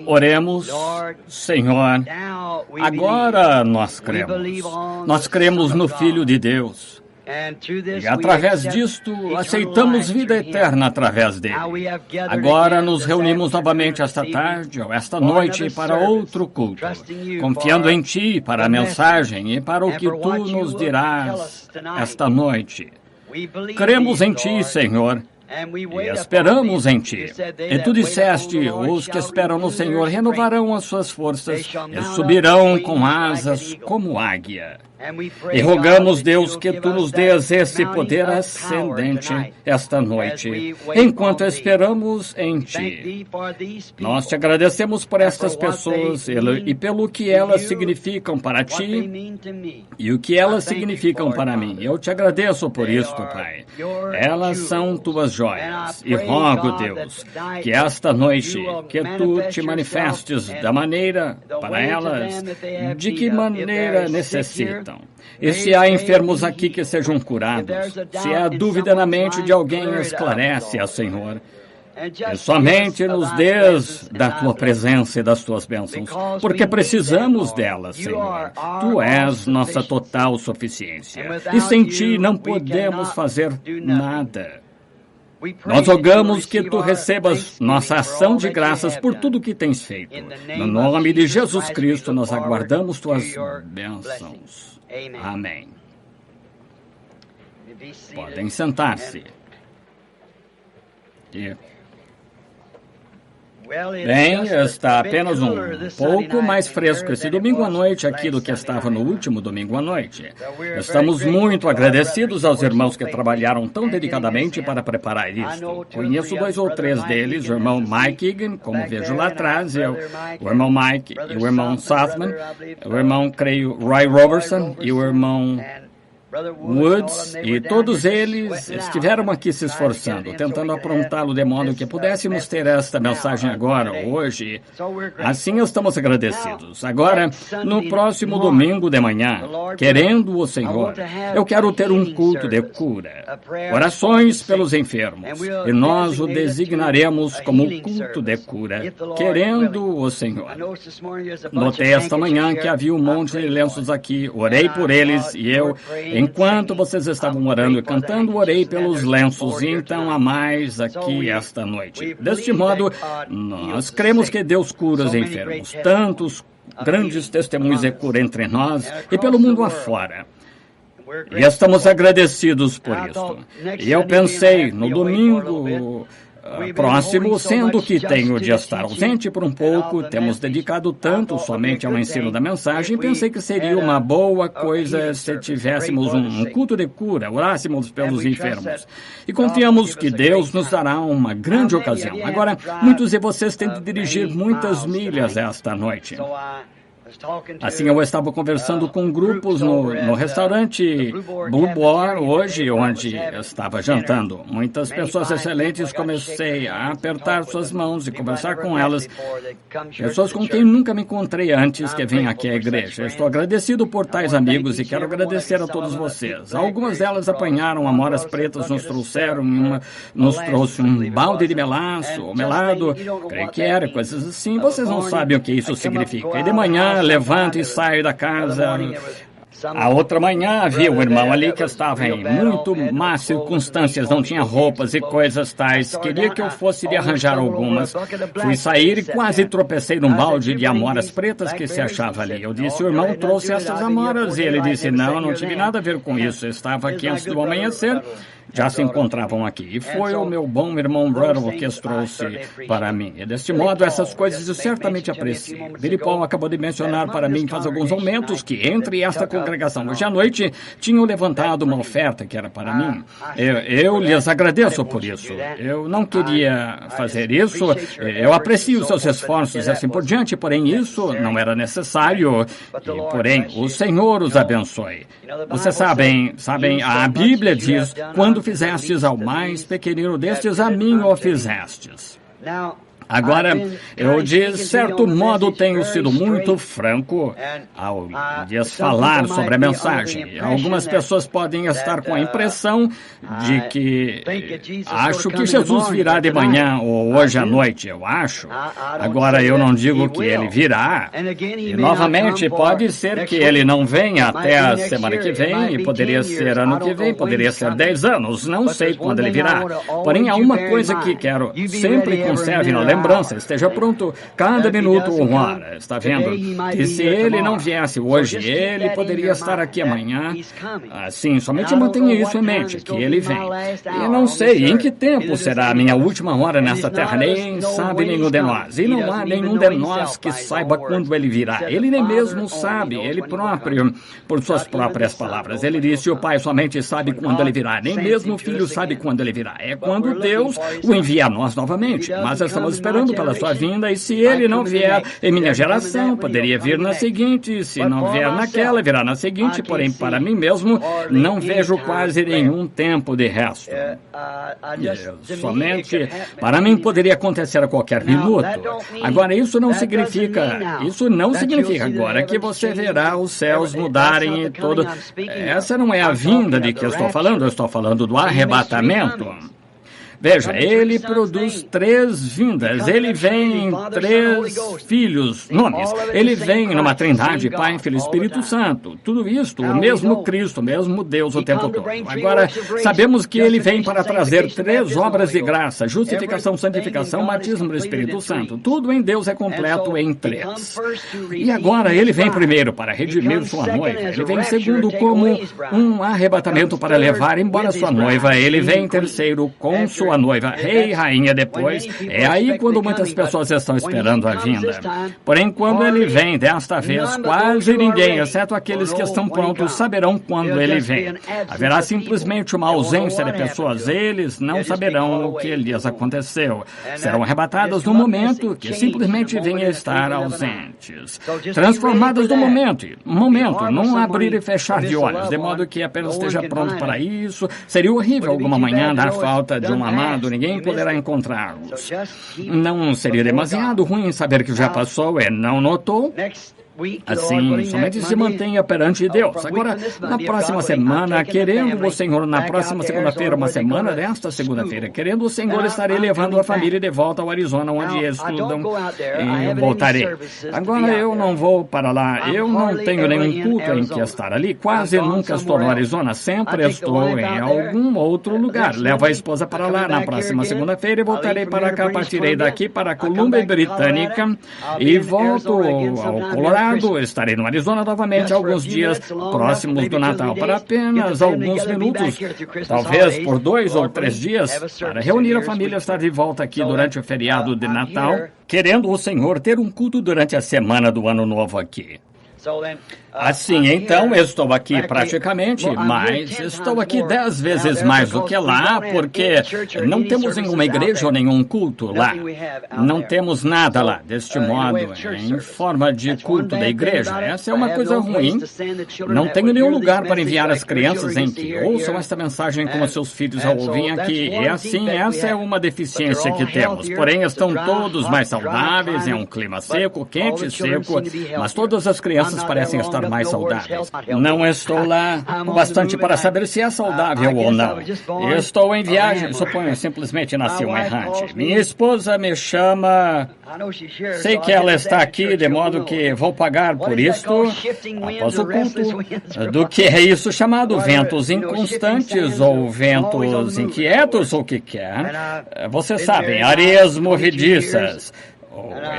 Oremos, Senhor, agora nós cremos no Filho de Deus. E através disto, aceitamos vida eterna através dele. Agora nos reunimos novamente esta tarde ou esta noite para outro culto, confiando em Ti para a mensagem e para o que Tu nos dirás esta noite. Cremos em Ti, Senhor, e esperamos em Ti. E Tu disseste, os que esperam no Senhor renovarão as suas forças e subirão com asas como águia. E rogamos, Deus, que Tu nos dês esse poder ascendente esta noite, enquanto esperamos em Ti. Nós Te agradecemos por estas pessoas e pelo que elas significam para Ti e o que elas significam para mim. Eu Te agradeço por isto, Pai. Elas são Tuas joias. E rogo, Deus, que esta noite, que Tu Te manifestes da maneira para elas, de que maneira necessitam. E se há enfermos aqui que sejam curados, se há dúvida na mente de alguém, esclarece-a, Senhor. E somente nos dês da Tua presença e das Tuas bênçãos, porque precisamos delas, Senhor. Tu és nossa total suficiência. E sem Ti não podemos fazer nada. Nós rogamos que Tu recebas nossa ação de graças por tudo que tens feito. No nome de Jesus Cristo, nós aguardamos Tuas bênçãos. Amém. Podem sentar-se. Bem, está apenas um pouco mais fresco esse domingo à noite aqui do que estava no último domingo à noite. Estamos muito agradecidos aos irmãos que trabalharam tão dedicadamente para preparar isto. Conheço 2 ou 3 deles, o irmão Mike Egan, como vejo lá atrás, o irmão Mike e o irmão Southman, o irmão, creio, Roy Robertson e o irmão Woods, e todos eles estiveram aqui se esforçando, tentando aprontá-lo de modo que pudéssemos ter esta mensagem agora, hoje. Assim estamos agradecidos. Agora, no próximo domingo de manhã, querendo o Senhor, eu quero ter um culto de cura, orações pelos enfermos, e nós o designaremos como culto de cura, querendo o Senhor. Notei esta manhã que havia um monte de lenços aqui, orei por eles e eu, enquanto vocês estavam orando e cantando, orei pelos lenços, e então há mais aqui esta noite. Deste modo, nós cremos que Deus cura os enfermos, tantos grandes testemunhos de cura entre nós e pelo mundo afora. E estamos agradecidos por isso. E eu pensei, no domingo próximo, sendo que tenho de estar ausente por um pouco, temos dedicado tanto somente ao ensino da mensagem, pensei que seria uma boa coisa se tivéssemos um culto de cura, orássemos pelos enfermos. E confiamos que Deus nos dará uma grande ocasião. Agora, muitos de vocês têm de dirigir muitas milhas esta noite. Assim, eu estava conversando com grupos no restaurante Blue Boar hoje, onde eu estava jantando. Muitas pessoas excelentes, comecei a apertar suas mãos e conversar com elas. Pessoas com quem nunca me encontrei antes que vêm aqui à igreja. Estou agradecido por tais amigos e quero agradecer a todos vocês. Algumas delas apanharam amoras pretas, nos trouxe um balde de melaço, ou melado, creio que era, coisas assim. Vocês não sabem o que isso significa. E de manhã, levanto e saio da casa. A outra manhã havia um irmão ali que estava em muito más circunstâncias, não tinha roupas e coisas tais. Queria que eu fosse lhe arranjar algumas. Fui sair e quase tropecei num balde de amoras pretas que se achava ali. Eu disse, o irmão trouxe essas amoras. E ele disse, não tive nada a ver com isso. Eu estava aqui antes do amanhecer. Já se encontravam aqui. E foi o meu bom irmão Ruddle que as trouxe para mim. E deste modo, essas coisas eu certamente aprecio. Billy Paul acabou de mencionar para mim faz alguns momentos que entre esta congregação hoje à noite tinham levantado uma oferta que era para mim. Eu lhes agradeço por isso. Eu não queria fazer isso. Eu aprecio os seus esforços e assim por diante, porém isso não era necessário. E, porém, o Senhor os abençoe. Vocês sabem, a Bíblia diz, quando fizestes ao mais pequenino destes, a mim o fizestes. Agora, eu de certo modo tenho sido muito franco ao lhes falar sobre a mensagem. Algumas pessoas podem estar com a impressão de que acho que Jesus virá de manhã ou hoje à noite, eu acho. Agora, eu não digo que ele virá. E, novamente, pode ser que ele não venha até a semana que vem, e poderia ser ano que vem, poderia ser 10 anos, não sei quando ele virá. Porém, há uma coisa que quero sempre conserve na lembrança, esteja pronto cada minuto ou hora, está vendo? E se ele não viesse hoje, ele poderia estar aqui amanhã. Assim, somente mantenha isso em mente, que ele vem. E não sei em que tempo será a minha última hora nesta terra, nem sabe nenhum de nós. E não há nenhum de nós que saiba quando ele virá. Ele nem mesmo sabe, ele próprio, por suas próprias palavras. Ele disse, o Pai somente sabe quando ele virá, nem mesmo o Filho sabe quando ele virá. É quando Deus o envia a nós novamente. Mas estamos esperando pela sua vinda, e se ele não vier em minha geração, poderia vir na seguinte, se não vier naquela, virá na seguinte, porém, para mim mesmo, não vejo quase nenhum tempo de resto. Somente, para mim, poderia acontecer a qualquer minuto. Agora, isso não significa agora que você verá os céus mudarem e tudo. Essa não é a vinda de que eu estou falando do arrebatamento. Veja, ele produz 3 vindas, ele vem em 3 filhos, nomes, ele vem numa trindade, Pai, Filho e Espírito Santo. Tudo isto, o mesmo Cristo, o mesmo Deus o tempo todo. Agora, sabemos que ele vem para trazer 3 obras de graça, justificação, santificação, batismo do Espírito Santo. Tudo em Deus é completo em 3. E agora, ele vem primeiro para redimir sua noiva, ele vem segundo como um arrebatamento para levar embora sua noiva, ele vem terceiro com sua noiva, rei e rainha depois. É aí quando muitas pessoas estão esperando a vinda. Porém, quando ele vem desta vez, quase ninguém, exceto aqueles que estão prontos, saberão quando ele vem. Haverá simplesmente uma ausência de pessoas. Eles não saberão o que lhes aconteceu. Serão arrebatadas no momento que simplesmente venham a estar ausentes. Transformadas no momento, num abrir e fechar de olhos, de modo que apenas esteja pronto para isso. Seria horrível alguma manhã dar falta de um amado, ninguém poderá encontrá-los. Não seria demasiado ruim saber que já passou e não notou? Assim, somente se mantenha perante Deus. Agora, na próxima semana, querendo o Senhor, na próxima segunda-feira, uma semana desta segunda-feira, querendo o Senhor, estarei levando a família de volta ao Arizona, onde eles estudam, e voltarei. Agora, eu não vou para lá, eu não tenho nenhum culto em que estar ali, quase nunca estou no Arizona, sempre estou em algum outro lugar. Levo a esposa para lá na próxima segunda-feira e voltarei para cá, partirei daqui para a Colômbia Britânica e volto ao Colorado. Estarei no Arizona novamente alguns dias próximos do Natal, para apenas alguns minutos, talvez por 2 ou 3 dias, para reunir a família e estar de volta aqui durante o feriado de Natal, querendo o Senhor ter um culto durante a semana do Ano Novo aqui. Assim, então, eu estou aqui praticamente, mas estou aqui 10 vezes mais do que lá, porque não temos nenhuma igreja ou nenhum culto lá. Não temos nada lá, deste modo, em forma de culto da igreja. Essa é uma coisa ruim. Não tenho nenhum lugar para enviar as crianças em que ouçam esta mensagem com os seus filhos ao ouvirem aqui. E assim, essa é uma deficiência que temos. Porém, estão todos mais saudáveis, é um clima seco, quente e seco, mas todas as crianças parecem estar mais saudáveis. Não estou lá o bastante para saber se é saudável ou não. Estou em viagem, suponho simplesmente nasci um errante. Minha esposa me chama... Sei que ela está aqui, de modo que vou pagar por isto após o culto. Do que é isso chamado ventos inconstantes ou ventos inquietos, ou o que quer. Vocês sabem, areias movediças.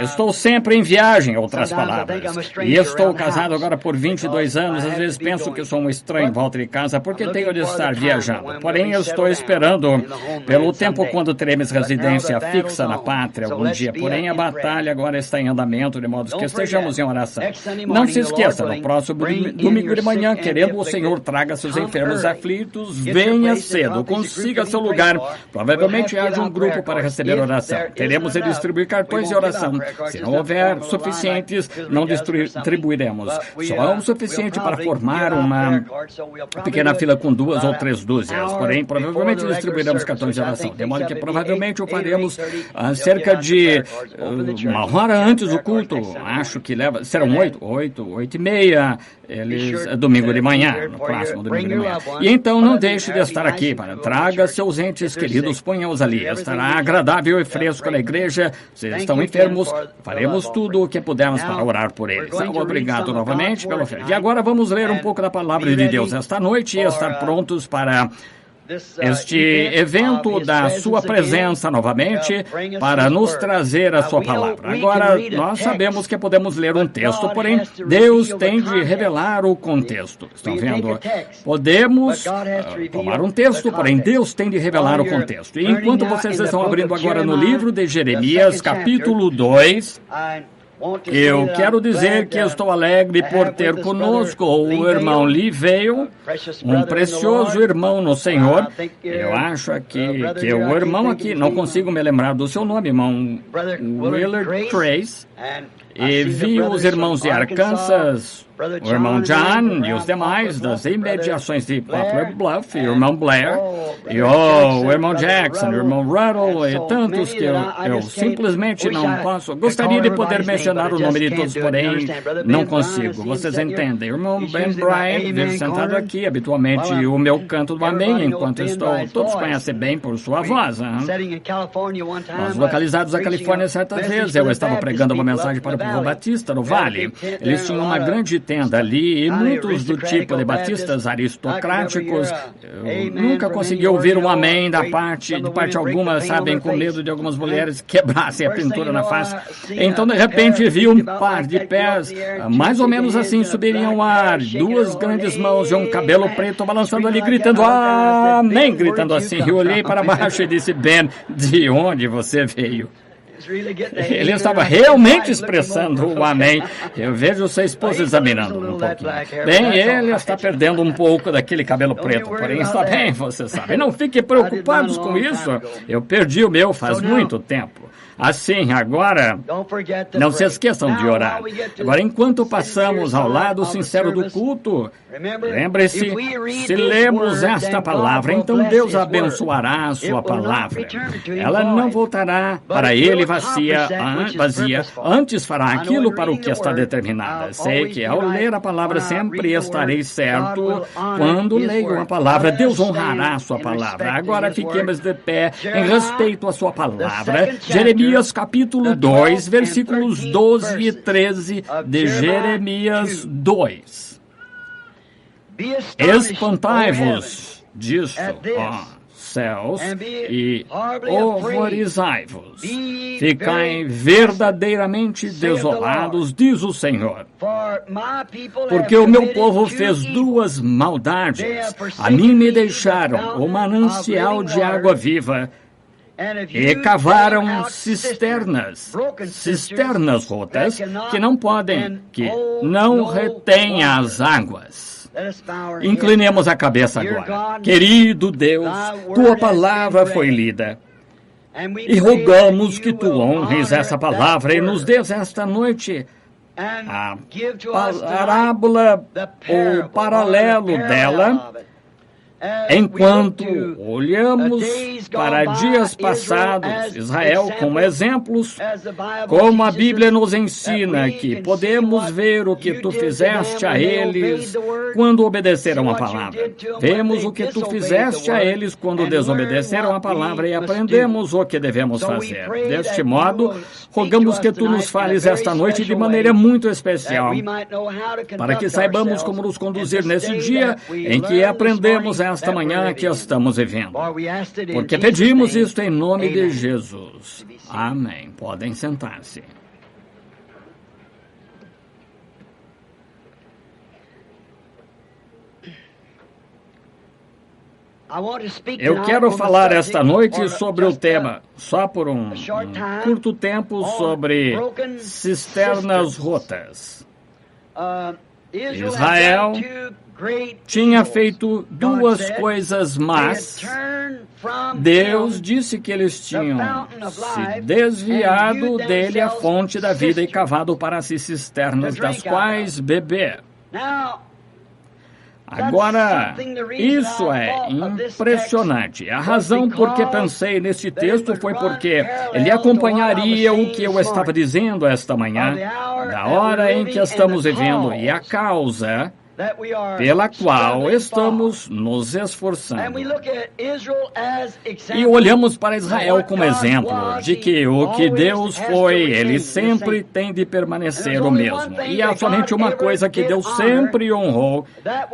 Estou sempre em viagem, outras palavras. E estou casado agora por 22 anos. Às vezes penso que sou um estranho em volta de casa porque tenho de estar viajando. Porém, eu estou esperando pelo tempo quando teremos residência fixa na pátria algum dia. Porém, a batalha agora está em andamento, de modo que estejamos em oração. Não se esqueça, no próximo domingo de manhã, querendo o Senhor, traga seus enfermos aflitos, venha cedo, consiga seu lugar. Provavelmente haja um grupo para receber oração. Teremos de distribuir cartões e oração. Se não houver suficientes, não distribuiremos. Só o suficiente para formar uma pequena fila com 2 ou 3 dúzias. Porém, provavelmente distribuiremos cartões de oração. De modo que provavelmente o faremos cerca de 1 hora antes do culto. Acho que serão 8h30, domingo de manhã, no próximo domingo de manhã. E então não deixe de estar aqui. Traga seus entes queridos, ponha-os ali. Estará agradável e fresco na igreja. Se estão enfermos, faremos tudo o que pudermos para orar por eles. Obrigado novamente pela oferta. E agora vamos ler um pouco da palavra de Deus esta noite e estar prontos para este evento da sua presença novamente, para nos trazer a sua palavra. Agora, nós sabemos que podemos ler um texto, porém, Deus tem de revelar o contexto. Estão vendo? Podemos tomar um texto, porém, Deus tem de revelar o contexto. E enquanto vocês estão abrindo agora no livro de Jeremias, capítulo 2, eu quero dizer que estou alegre por ter conosco o irmão Lee Vail, um precioso irmão no Senhor. Eu acho que o irmão aqui, não consigo me lembrar do seu nome, irmão Willard Trace. E vi os irmãos de Arkansas, o irmão John e os demais das imediações de Poplar Bluff, e o irmão Blair, e o irmão Jackson, o irmão Ruddle, e tantos que eu simplesmente não posso. Gostaria de poder mencionar o nome de todos, porém não consigo. Vocês entendem? O irmão Ben Bryant vive sentado aqui, habitualmente o meu canto do amém, enquanto estou. Todos conhecem bem por sua voz. Nós localizados na Califórnia certas vezes, eu estava pregando uma mensagem para o povo batista no Vale. Eles tinham uma grande tenda ali e muitos do tipo de batistas aristocráticos. Eu nunca consegui ouvir um amém de parte alguma, sabem, com medo de algumas mulheres quebrassem a pintura na face. Então, de repente, vi um par de pés, mais ou menos assim, subiriam ao ar, 2 grandes mãos e um cabelo preto balançando ali, gritando amém, gritando assim. Eu olhei para baixo e disse: Ben, de onde você veio? Ele estava realmente expressando o amém. Eu vejo sua esposa examinando um pouquinho. Bem, ele está perdendo um pouco daquele cabelo preto, porém está bem, você sabe. Não fiquem preocupados com isso. Eu perdi o meu faz muito tempo. Assim, agora, não se esqueçam de orar. Agora, enquanto passamos ao lado sincero do culto, lembre-se, se lemos esta palavra, então Deus abençoará a sua palavra. Ela não voltará para ele vazia, antes fará aquilo para o que está determinada. Sei que ao ler a palavra sempre estarei certo. Quando leio a palavra, Deus honrará a sua palavra. Agora fiquemos de pé em respeito à sua palavra. Jeremias capítulo 2, versículos 12 e 13 de Jeremias 2. Espantai-vos disso, ó céus, e horrorizai-vos. Ficai verdadeiramente desolados, diz o Senhor. Porque o meu povo fez 2 maldades. A mim me deixaram o manancial de água viva, e cavaram cisternas rotas que não retêm as águas. Inclinemos a cabeça agora. Querido Deus, tua palavra foi lida. E rogamos que tu honres essa palavra e nos des esta noite a parábola ou paralelo dela, enquanto olhamos para dias passados, Israel, como exemplos, como a Bíblia nos ensina que podemos ver o que tu fizeste a eles quando obedeceram a palavra. Vemos o que tu fizeste a eles quando desobedeceram a palavra e aprendemos o que devemos fazer. Deste modo, rogamos que tu nos fales esta noite de maneira muito especial, para que saibamos como nos conduzir nesse dia em que aprendemos esta manhã que estamos vivendo. Porque pedimos isto em nome de Jesus. Amém. Podem sentar-se. Eu quero falar esta noite sobre o tema, só por um curto tempo, sobre cisternas rotas. Israel tinha feito duas coisas más. Deus disse que eles tinham se desviado dele a fonte da vida e cavado para si cisternas das quais beber. Agora, isso é impressionante. A razão por que pensei nesse texto foi porque ele acompanharia o que eu estava dizendo esta manhã, da hora em que estamos vivendo e a causa pela qual estamos nos esforçando. E olhamos para Israel como exemplo de que o que Deus foi, ele sempre tem de permanecer o mesmo. E há somente uma coisa que Deus sempre honrou,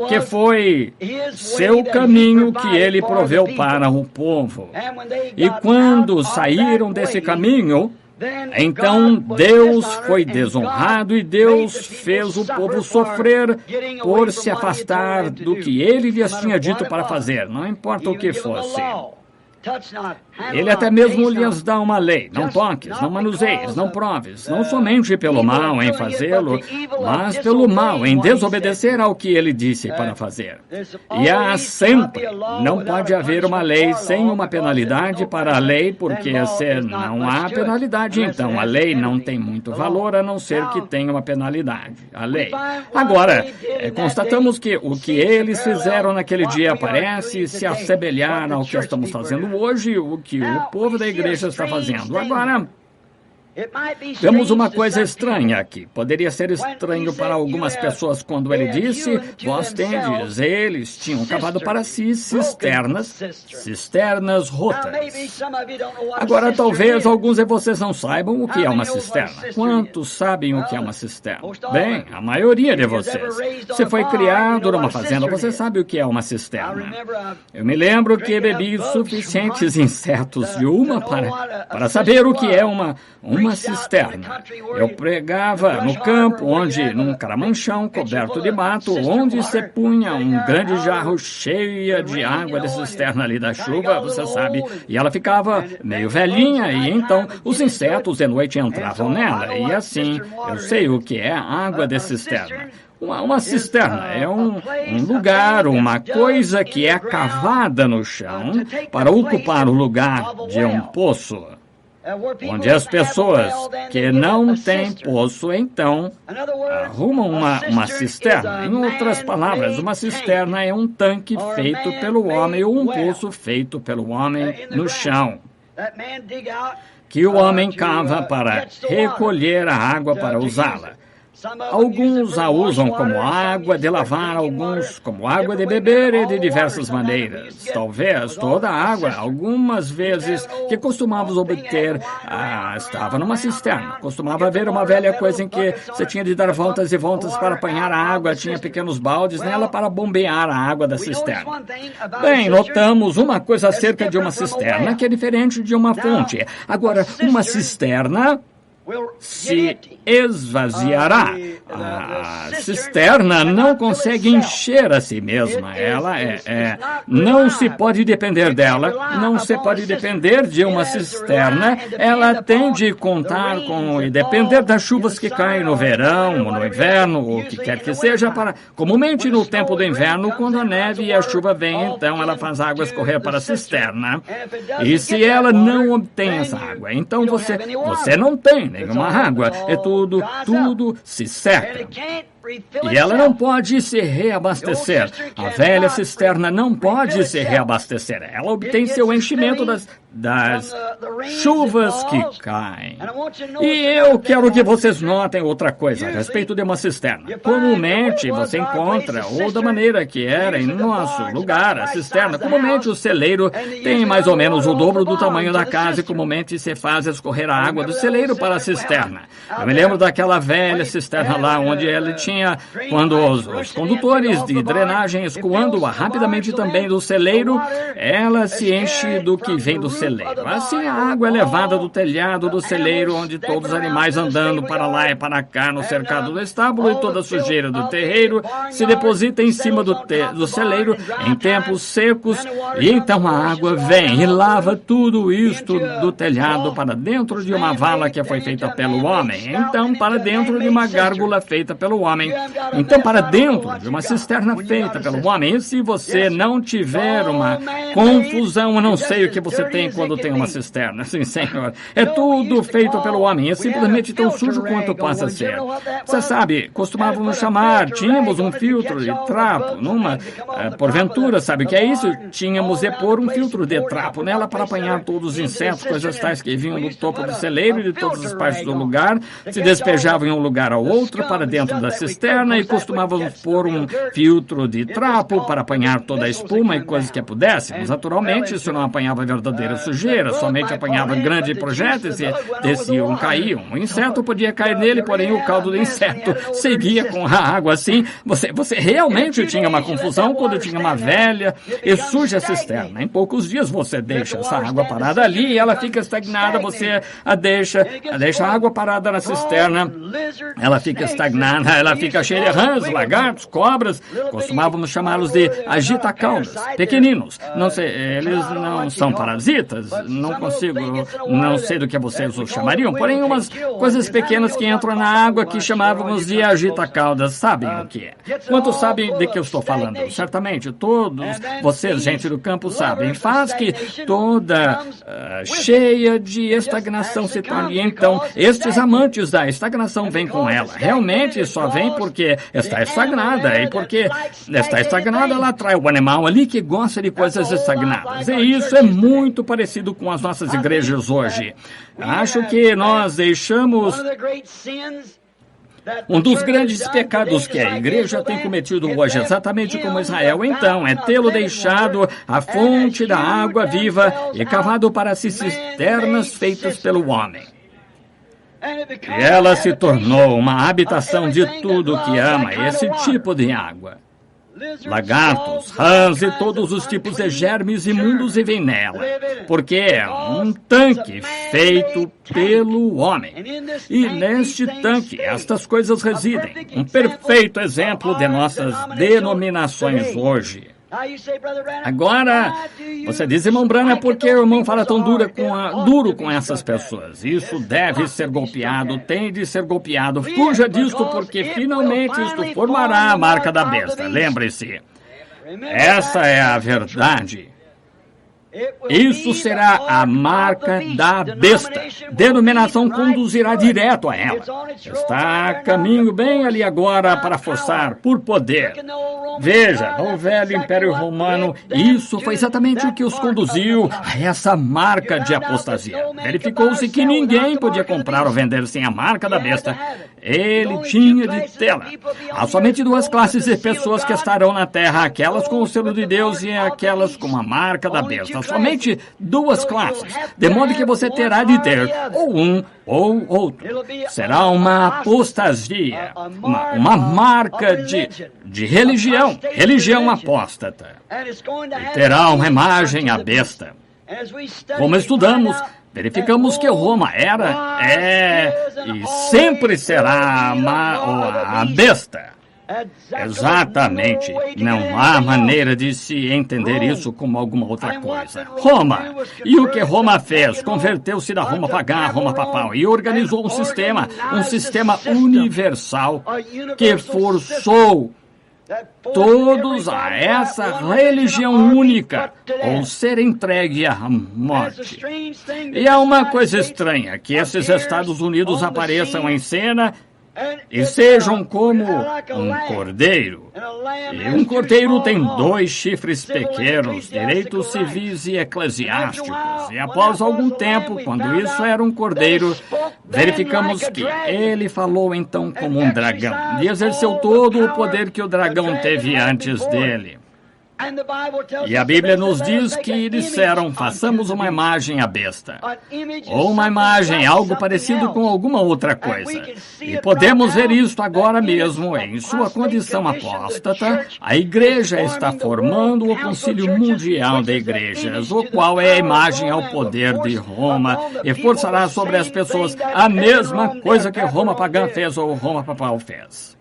que foi seu caminho que ele proveu para o povo. E quando saíram desse caminho, então Deus foi desonrado e Deus fez o povo sofrer por se afastar do que ele lhes tinha dito para fazer, não importa o que fosse. Ele até mesmo lhes dá uma lei: não toques, não manuseies, não proves, não somente pelo mal em fazê-lo, mas pelo mal em desobedecer ao que ele disse para fazer. E há sempre, não pode haver uma lei sem uma penalidade para a lei, porque se não há penalidade, então a lei não tem muito valor, a não ser que tenha uma penalidade, a lei. Agora, constatamos que o que eles fizeram naquele dia parece se assemelhar ao que estamos fazendo hoje, o que o povo da igreja está fazendo. Agora, vemos uma coisa estranha aqui. Poderia ser estranho para algumas pessoas quando ele disse: vós tendes, eles tinham cavado para si cisternas rotas. Agora, talvez alguns de vocês não saibam o que é uma cisterna. Quantos sabem o que é uma cisterna? Bem, a maioria de vocês. Se foi criado numa fazenda, você sabe o que é uma cisterna. Eu me lembro que bebi suficientes insetos de uma para saber o que é uma cisterna. Eu pregava no campo, num caramanchão coberto de mato, onde se punha um grande jarro cheio de água de cisterna ali da chuva, você sabe, e ela ficava meio velhinha, e então os insetos de noite entravam nela, e assim, eu sei o que é água de cisterna. Uma cisterna é um lugar, uma coisa que é cavada no chão para ocupar o lugar de um poço, onde as pessoas que não têm poço, então, arrumam uma cisterna. Em outras palavras, uma cisterna é um tanque feito pelo homem ou um poço feito pelo homem no chão, que o homem cava para recolher a água para usá-la. Alguns a usam como água de lavar, alguns como água de beber e de diversas maneiras. Talvez toda a água, algumas vezes, que costumávamos obter, estava numa cisterna. Costumava haver uma velha coisa em que você tinha de dar voltas e voltas para apanhar a água, tinha pequenos baldes nela para bombear a água da cisterna. Bem, notamos uma coisa acerca de uma cisterna que é diferente de uma fonte. Agora, uma cisterna se esvaziará. A cisterna não consegue encher a si mesma. Ela não se pode depender dela, não se pode depender de uma cisterna. Ela tem de contar com e depender das chuvas que caem no verão, ou no inverno, ou o que quer que seja. Comumente no tempo do inverno, quando a neve e a chuva vêm, então ela faz a água escorrer para a cisterna. E se ela não obtém essa água, então você não tem nenhuma água, tudo se seca. E ela não pode se reabastecer. A velha cisterna não pode se reabastecer. Ela obtém seu enchimento das chuvas que caem. E eu quero que vocês notem outra coisa a respeito de uma cisterna. Comumente você encontra, ou da maneira que era em nosso lugar, a cisterna. Comumente o celeiro tem mais ou menos o dobro do tamanho da casa e comumente se faz escorrer a água do celeiro para a cisterna. Eu me lembro daquela velha cisterna lá onde ela tinha, quando os condutores de drenagem escoando rapidamente também do celeiro, ela se enche do que vem do celeiro. Assim a água é levada do telhado do celeiro, onde todos os animais andando para lá e para cá no cercado do estábulo, e toda a sujeira do terreiro se deposita em cima do celeiro em tempos secos, e então a água vem e lava tudo isto do telhado para dentro de uma vala que foi feita pelo homem, então para dentro de uma gárgula feita pelo homem, então para dentro de uma cisterna feita pelo homem. E se você não tiver uma confusão, eu não sei o que você tem quando tem uma cisterna, sim, senhor. É tudo feito pelo homem, é simplesmente tão sujo quanto possa ser. Você sabe, costumávamos chamar, tínhamos um filtro de trapo, porventura, sabe o que é isso? Tínhamos de pôr um filtro de trapo nela para apanhar todos os insetos, coisas tais que vinham do topo do celeiro e de todas as partes do lugar, se despejavam em um lugar ao outro para dentro da cisterna, e costumávamos pôr um filtro de trapo para apanhar toda a espuma e coisas que pudéssemos. Naturalmente, isso não apanhava verdadeira sujeira, somente apanhava grandes projéteis e desciam, caíam. O inseto podia cair nele, porém o caldo do inseto seguia com a água assim. Você realmente tinha uma confusão quando tinha uma velha e suja cisterna. Em poucos dias você deixa essa água parada ali e ela fica estagnada. Você deixa a água parada na cisterna, ela fica estagnada, ela fica cheia de rãs, lagartos, cobras. Costumávamos chamá-los de agita-caudas, pequeninos. Não sei, eles não são parasitas, não sei do que vocês os chamariam, porém umas coisas pequenas que entram na água que chamávamos de agita-caudas. Sabem o que é? Quantos sabem de que eu estou falando? Certamente todos vocês, gente do campo, sabem. Faz que toda cheia de estagnação se torne. E então, estes amantes da estagnação vêm com ela. Realmente só vem porque está estagnada. E porque está estagnada, ela atrai o animal ali que gosta de coisas estagnadas. E isso é muito parecido com as nossas igrejas hoje. Acho que nós deixamos um dos grandes pecados que a igreja tem cometido hoje, exatamente como Israel, então, é tê-lo deixado a fonte da água viva e cavado para si cisternas feitas pelo homem. E ela se tornou uma habitação de tudo que ama esse tipo de água. Lagartos, rãs e todos os tipos de germes imundos vivem nela, porque é um tanque feito pelo homem. E neste tanque, estas coisas residem. Um perfeito exemplo de nossas denominações hoje. Agora, você diz, irmão Branham, por que o irmão fala tão duro com essas pessoas? Isso deve ser golpeado, tem de ser golpeado. Fuja disto, porque finalmente isto formará a marca da besta. Lembre-se, essa é a verdade. Isso será a marca da besta. Denominação conduzirá direto a ela. Está a caminho bem ali agora para forçar por poder. Veja, no velho Império Romano, isso foi exatamente o que os conduziu a essa marca de apostasia. Verificou-se que ninguém podia comprar ou vender sem a marca da besta. Ele tinha de tê-la. Há somente duas classes de pessoas que estarão na terra, aquelas com o selo de Deus e aquelas com a marca da besta. Somente duas classes, de modo que você terá de ter ou um ou outro. Será uma apostasia, uma marca de religião apóstata. E terá uma imagem à besta. Como estudamos, verificamos que Roma e sempre será a besta. Exatamente. Não há maneira de se entender isso como alguma outra coisa. Roma. E o que Roma fez? Converteu-se da Roma pagã à Roma papal e organizou um sistema universal que forçou todos a essa religião única ou ser entregue à morte. E há uma coisa estranha, que esses Estados Unidos apareçam em cena e sejam como um cordeiro. E um cordeiro tem 2 chifres pequenos, direitos civis e eclesiásticos. E após algum tempo, quando isso era um cordeiro, verificamos que ele falou então como um dragão e exerceu todo o poder que o dragão teve antes dele. E a Bíblia nos diz que disseram, façamos uma imagem à besta. Ou uma imagem, algo parecido com alguma outra coisa. E podemos ver isto agora mesmo, em sua condição apóstata. A igreja está formando o Concílio Mundial de Igrejas, o qual é a imagem ao poder de Roma, e forçará sobre as pessoas a mesma coisa que Roma pagã fez ou Roma papal fez.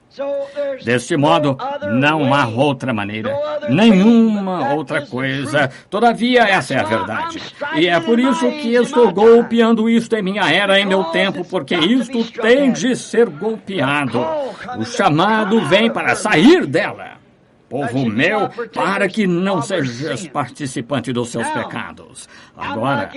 Deste modo, não há outra maneira, nenhuma outra coisa. Todavia, essa é a verdade. E é por isso que estou golpeando isto em minha era, em meu tempo, porque isto tem de ser golpeado. O chamado vem para sair dela. Povo meu, para que não sejas participante dos seus pecados. Agora,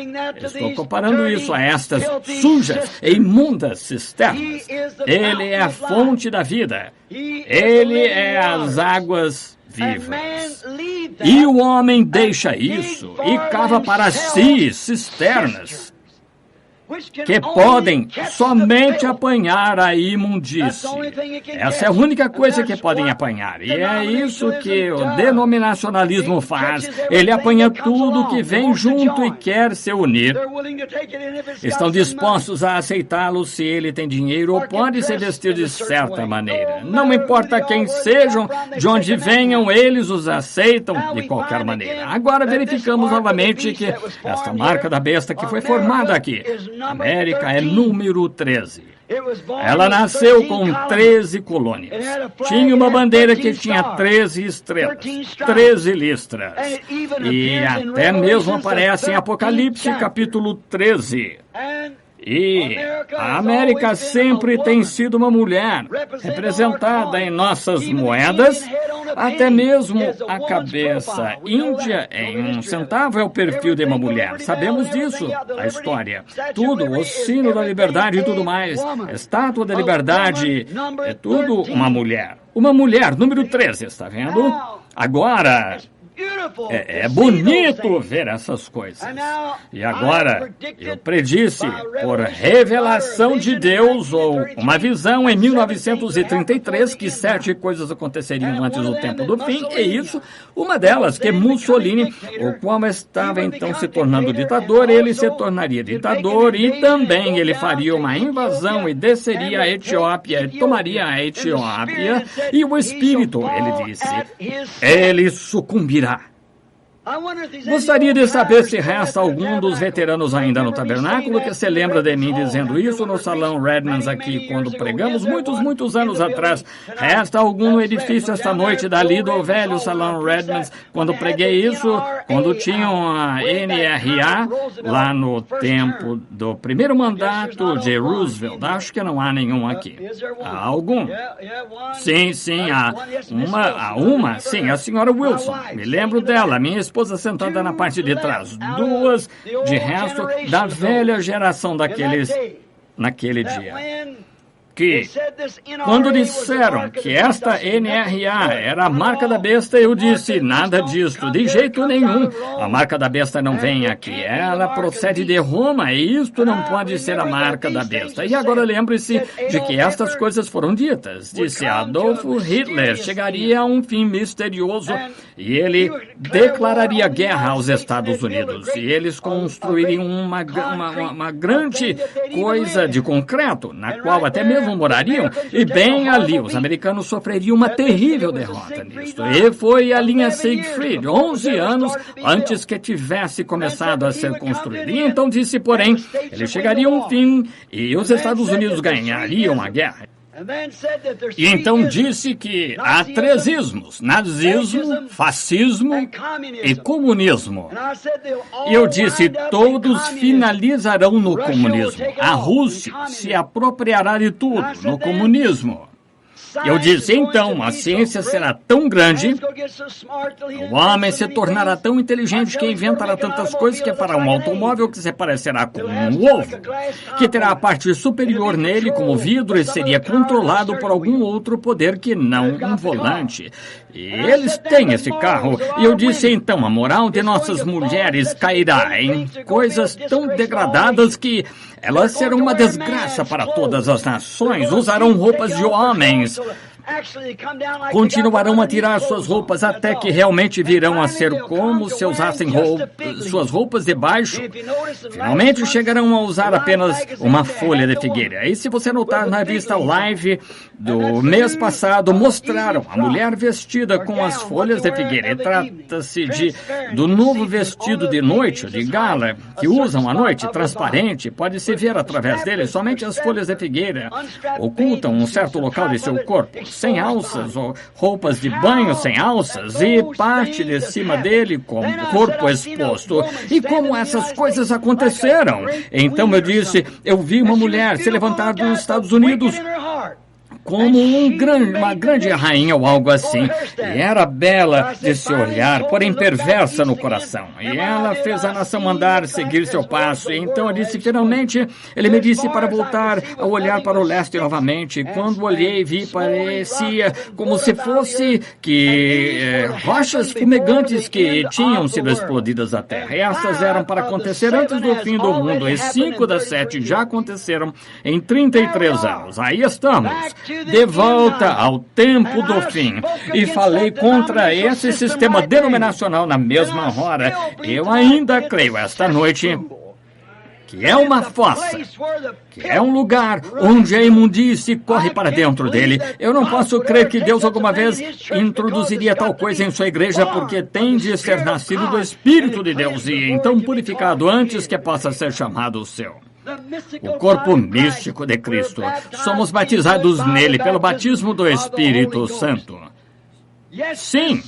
estou comparando isso a estas sujas e imundas cisternas. Ele é a fonte da vida. Ele é as águas vivas. E o homem deixa isso e cava para si cisternas que podem somente apanhar a imundície. Essa é a única coisa que podem apanhar. E é isso que o denominacionalismo faz. Ele apanha tudo que vem junto e quer se unir. Estão dispostos a aceitá-lo se ele tem dinheiro ou pode se vestir de certa maneira. Não importa quem sejam, de onde venham, eles os aceitam de qualquer maneira. Agora verificamos novamente que esta marca da besta que foi formada aqui, América, é número 13. Ela nasceu com 13 colônias. Tinha uma bandeira que tinha 13 estrelas, 13 listras. E até mesmo aparece em Apocalipse, capítulo 13. E a América sempre tem sido uma mulher, representada em nossas moedas, até mesmo a cabeça índia em 1 centavo é o perfil de uma mulher. Sabemos disso, a história. Tudo, o sino da liberdade e tudo mais, a estátua da liberdade, é tudo uma mulher. Uma mulher, número 13, está vendo? Agora, é bonito ver essas coisas. E agora, eu predisse, por revelação de Deus, ou uma visão em 1933, que 7 coisas aconteceriam antes do tempo do fim, e isso, uma delas, que Mussolini, o qual estava então se tornando ditador, ele se tornaria ditador, e também ele faria uma invasão e desceria a Etiópia, e tomaria a Etiópia, e o Espírito, ele disse, ele sucumbirá. Gostaria de saber se resta algum dos veteranos ainda no tabernáculo que se lembra de mim dizendo isso no salão Redmans aqui, quando pregamos muitos anos atrás. Resta algum no edifício esta noite dali do velho salão Redmans, quando preguei isso, quando tinham a NRA lá no tempo do primeiro mandato de Roosevelt. Acho que não há nenhum aqui. Há algum? Sim, há uma, sim, a senhora Wilson. Me lembro dela, minha esposa sentada na parte de trás. 2, de resto, da velha geração naquele dia. Que, quando disseram que esta NRA era a marca da besta, eu disse, nada disso, de jeito nenhum. A marca da besta não vem aqui. Ela procede de Roma e isto não pode ser a marca da besta. E agora lembre-se de que estas coisas foram ditas. Disse Adolf Hitler chegaria a um fim misterioso e ele declararia guerra aos Estados Unidos. E eles construiriam uma grande coisa de concreto, na qual até mesmo morariam, e bem ali os americanos sofreriam uma terrível derrota nisto. E foi a linha Siegfried, 11 anos antes que tivesse começado a ser construída. E então disse, porém, ele chegaria a um fim e os Estados Unidos ganhariam a guerra. E então disse que há 3 ismos: nazismo, fascismo e comunismo. E eu disse, todos finalizarão no comunismo. A Rússia se apropriará de tudo no comunismo. Eu disse, então, a ciência será tão grande, o homem se tornará tão inteligente que inventará tantas coisas que fará um automóvel que se parecerá com um ovo, que terá a parte superior nele como vidro e seria controlado por algum outro poder que não um volante. E eles têm esse carro. E eu disse, então, a moral de nossas mulheres cairá em coisas tão degradadas que elas serão uma desgraça para todas as nações. Usarão roupas de homens. continuarão a tirar suas roupas até que realmente virão a ser como se usassem suas roupas de baixo. Finalmente chegarão a usar apenas uma folha de figueira. E se você notar na revista Live do mês passado, mostraram a mulher vestida com as folhas de figueira. E trata-se do novo vestido de noite, de gala, que usam à noite, transparente, pode-se ver através dele. Somente as folhas de figueira ocultam um certo local de seu corpo, sem alças, ou roupas de banho sem alças, e parte de cima dele com o corpo exposto. E como essas coisas aconteceram? Então eu disse, eu vi uma mulher se levantar dos Estados Unidos como uma grande rainha ou algo assim. E era bela de se olhar, porém perversa no coração. E ela fez a nação mandar seguir seu passo. E então eu disse, finalmente, ele me disse para voltar a olhar para o leste novamente. E quando olhei, vi, parecia como se fosse rochas fumegantes que tinham sido explodidas da terra. E estas eram para acontecer antes do fim do mundo. E 5 das 7 já aconteceram em 33 anos. Aí estamos, de volta ao tempo do fim. E falei contra esse sistema denominacional na mesma hora. Eu ainda creio esta noite que é uma fossa, que é um lugar onde a imundície corre para dentro dele. Eu não posso crer que Deus alguma vez introduziria tal coisa em sua igreja, porque tem de ser nascido do Espírito de Deus e então purificado antes que possa ser chamado o seu. O corpo místico de Cristo. Somos batizados nele pelo batismo do Espírito Santo. Sim,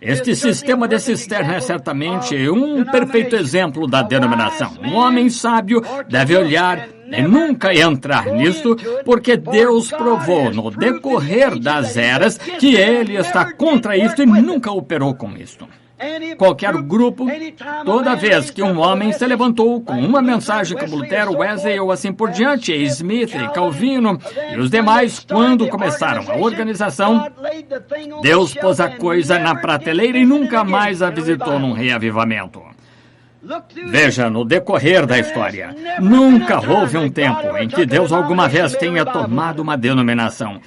este sistema de cisterna é certamente um perfeito exemplo da denominação. Um homem sábio deve olhar e nunca entrar nisto, porque Deus provou no decorrer das eras que ele está contra isto e nunca operou com isto. Qualquer grupo, toda vez que um homem se levantou com uma mensagem como Lutero, Wesley ou assim por diante, Smith, Calvino e os demais, quando começaram a organização, Deus pôs a coisa na prateleira e nunca mais a visitou num reavivamento. Veja, no decorrer da história, nunca houve um tempo em que Deus alguma vez tenha tomado uma denominação,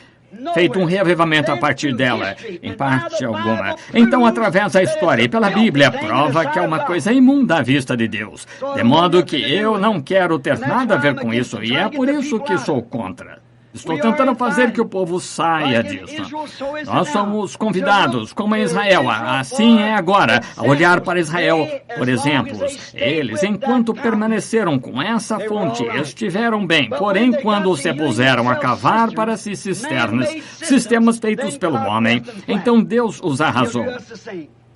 feito um reavivamento a partir dela, em parte alguma. Então, através da história e pela Bíblia, prova que é uma coisa imunda à vista de Deus. De modo que eu não quero ter nada a ver com isso, e é por isso que sou contra. Estou tentando fazer que o povo saia disso. Nós somos convidados, como em Israel, assim é agora, a olhar para Israel, por exemplo. Eles, enquanto permaneceram com essa fonte, estiveram bem. Porém, quando se puseram a cavar para si cisternas, sistemas feitos pelo homem, então Deus os arrasou.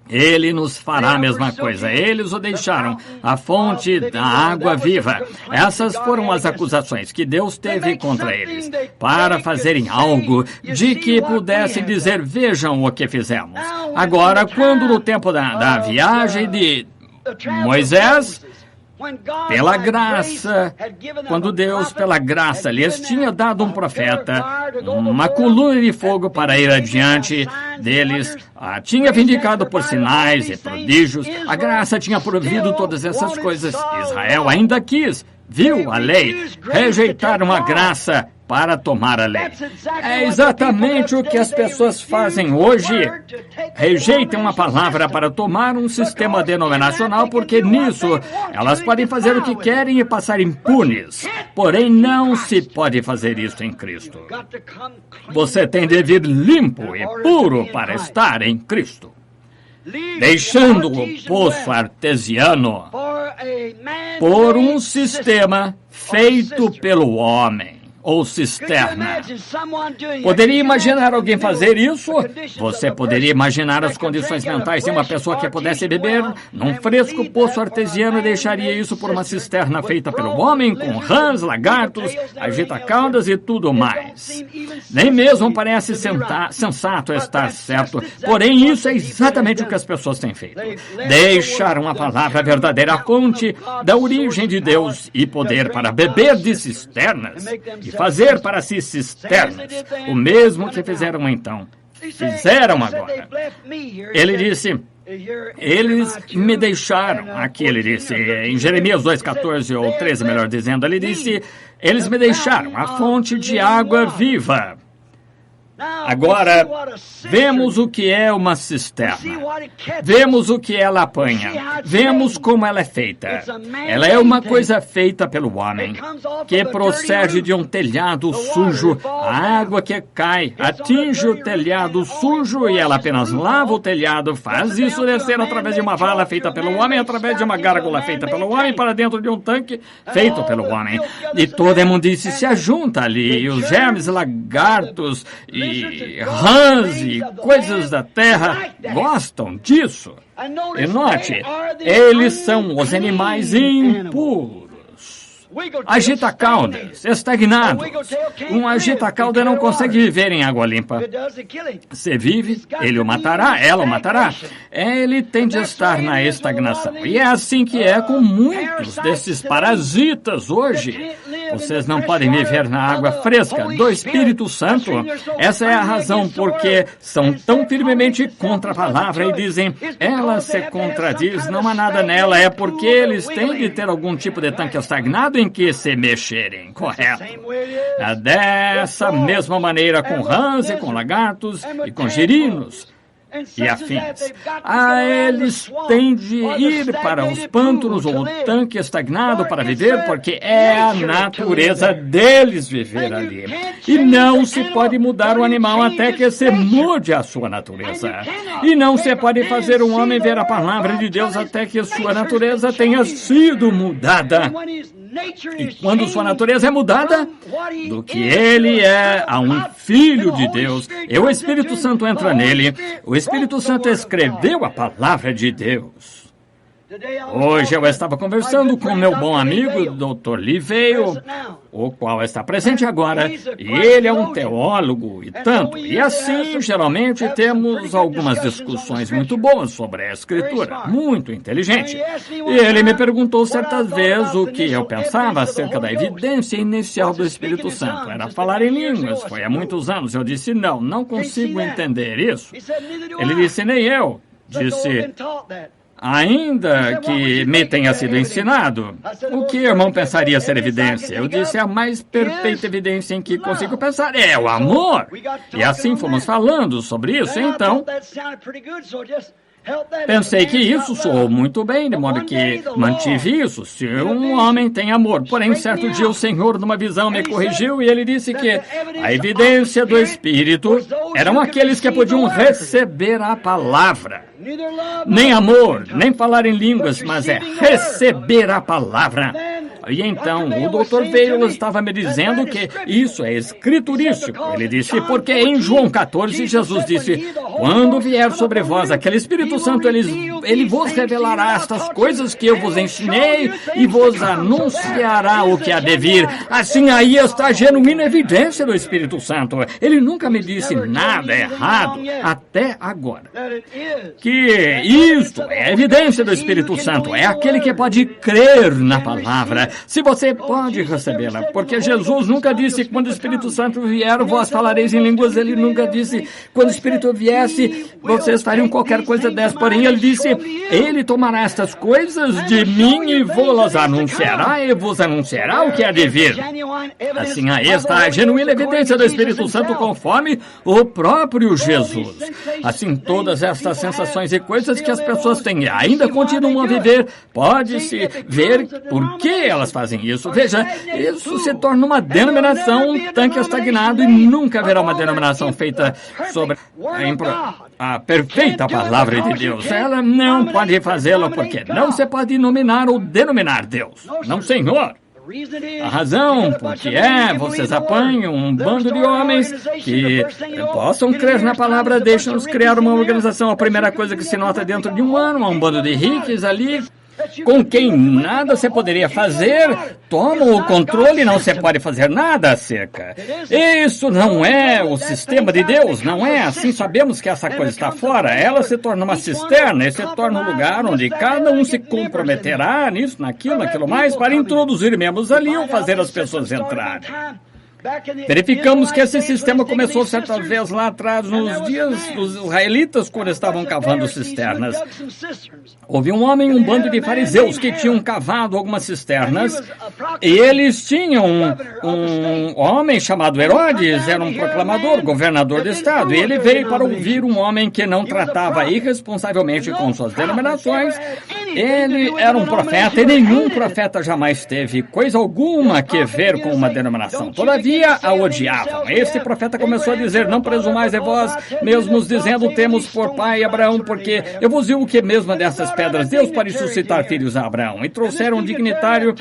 Ele nos fará a mesma coisa. Eles o deixaram, a fonte da água viva. Essas foram as acusações que Deus teve contra eles, para fazerem algo de que pudessem dizer, vejam o que fizemos. Agora, quando no tempo da viagem de Moisés, pela graça, quando Deus, pela graça, lhes tinha dado um profeta, uma coluna de fogo para ir adiante deles, tinha vindicado por sinais e prodígios, a graça tinha provido todas essas coisas. Israel ainda quis, viu a lei, rejeitaram a graça para tomar a lei. É exatamente o que as pessoas fazem hoje. Rejeitam a palavra para tomar um sistema denominacional, porque nisso elas podem fazer o que querem e passar impunes. Porém, não se pode fazer isso em Cristo. Você tem de vir limpo e puro para estar em Cristo, deixando o poço artesiano por um sistema feito pelo homem, ou cisterna. Poderia imaginar alguém fazer isso? Você poderia imaginar as condições mentais de uma pessoa que pudesse beber num fresco poço artesiano e deixaria isso por uma cisterna feita pelo homem, com rãs, lagartos, agita-caudas e tudo mais. Nem mesmo parece sensato estar certo, porém isso é exatamente o que as pessoas têm feito. Deixaram a palavra verdadeira, a fonte da origem de Deus e poder para beber de cisternas e fazer para si cisternas, o mesmo que fizeram então. Fizeram agora. Ele disse, eles me deixaram, aqui ele disse, em Jeremias 2,14 ou 13, melhor dizendo, ele disse, eles me deixaram a fonte de água viva. Agora, vemos o que é uma cisterna. Vemos o que ela apanha. Vemos como ela é feita. Ela é uma coisa feita pelo homem, que procede de um telhado sujo. A água que cai atinge o telhado sujo e ela apenas lava o telhado, faz isso descer através de uma vala feita pelo homem, através de uma gárgula feita pelo homem, para dentro de um tanque feito pelo homem. E toda a imundície se ajunta ali, e os germes, lagartos e rãs e coisas da terra gostam disso. E note, eles são os animais impuros. Agita-caudas, estagnados. Um agita-cauda não consegue viver em água limpa. Se vive, ele o matará, ela o matará. Ele tem de estar na estagnação. E é assim que é com muitos desses parasitas hoje. Vocês não podem viver na água fresca do Espírito Santo. Essa é a razão porque são tão firmemente contra a palavra e dizem, ela se contradiz, não há nada nela. É porque eles têm de ter algum tipo de tanque estagnado em que se mexerem, correto? É dessa mesma maneira com rãs e com lagartos e com girinos e afins. Eles têm de ir para os pântanos ou o tanque estagnado para viver, porque é a natureza deles viver ali. E não se pode mudar o animal até que se mude a sua natureza. E não se pode fazer um homem ver a palavra de Deus até que sua natureza tenha sido mudada. E quando sua natureza é mudada do que ele é a um filho de Deus, e o Espírito Santo entra nele, o Espírito Santo escreveu a palavra de Deus. Hoje eu estava conversando com meu bom amigo, Dr. Liveo, o qual está presente agora, e ele é um teólogo e tanto. E assim, geralmente, temos algumas discussões muito boas sobre a Escritura, muito inteligente. E ele me perguntou certas vezes o que eu pensava acerca da evidência inicial do Espírito Santo. Era falar em línguas, foi há muitos anos. Eu disse, não consigo entender isso. Ele disse, nem eu. Disse, ainda que me tenha sido ensinado, o que irmão pensaria ser evidência? Eu disse, a mais perfeita evidência em que consigo pensar é o amor. E assim fomos falando sobre isso, então pensei que isso soou muito bem, de modo que mantive isso. Se um homem tem amor, porém, certo dia o Senhor, numa visão, me corrigiu e ele disse que a evidência do Espírito eram aqueles que podiam receber a palavra. Nem amor, nem falar em línguas, mas é receber a palavra. E então, o doutor Veil estava me dizendo que isso é escriturístico. Ele disse, porque em João 14, Jesus disse, quando vier sobre vós aquele Espírito Santo, ele vos revelará estas coisas que eu vos ensinei e vos anunciará o que há de vir. Assim, aí está a genuína evidência do Espírito Santo. Ele nunca me disse nada errado até agora. Que isto é a evidência do Espírito Santo. É aquele que pode crer na palavra. Se você pode recebê-la, porque Jesus nunca disse, quando o Espírito Santo vier, vós falareis em línguas. Ele nunca disse, quando o Espírito viesse, vocês fariam qualquer coisa dessa. Porém, ele disse, ele tomará estas coisas de mim e vos anunciará o que há de vir. Assim, aí está a genuína evidência do Espírito Santo conforme o próprio Jesus. Assim, todas estas sensações e coisas que as pessoas têm e ainda continuam a viver, pode-se ver por que elas fazem isso. Veja, isso se torna uma denominação, um tanque estagnado, e nunca haverá uma denominação feita sobre a perfeita palavra de Deus. Ela não pode fazê-lo porque não se pode nominar ou denominar Deus. Não, Senhor. A razão porque vocês apanham um bando de homens que possam crer na palavra, deixam-nos criar uma organização. A primeira coisa que se nota dentro de um ano, um bando de ricos ali, com quem nada se poderia fazer, tomam o controle e não se pode fazer nada acerca. Isso não é o sistema de Deus, não é assim. Sabemos que essa coisa está fora. Ela se torna uma cisterna e se torna um lugar onde cada um se comprometerá nisso, naquilo mais, para introduzir membros ali ou fazer as pessoas entrarem. Verificamos que esse sistema começou certa vez lá atrás, nos dias dos israelitas, quando estavam cavando cisternas. Houve um homem, um bando de fariseus que tinham cavado algumas cisternas, e eles tinham um homem chamado Herodes, era um proclamador, governador do estado, e ele veio para ouvir um homem que não tratava irresponsavelmente com suas denominações. Ele era um profeta, e nenhum profeta jamais teve coisa alguma que ver com uma denominação. Todavia, a odiavam. Este profeta começou a dizer: não presumais de vós mesmos, dizendo: temos por pai Abraão, porque eu vos digo que mesmo dessas pedras Deus pode suscitar filhos a Abraão. E trouxeram um dignitário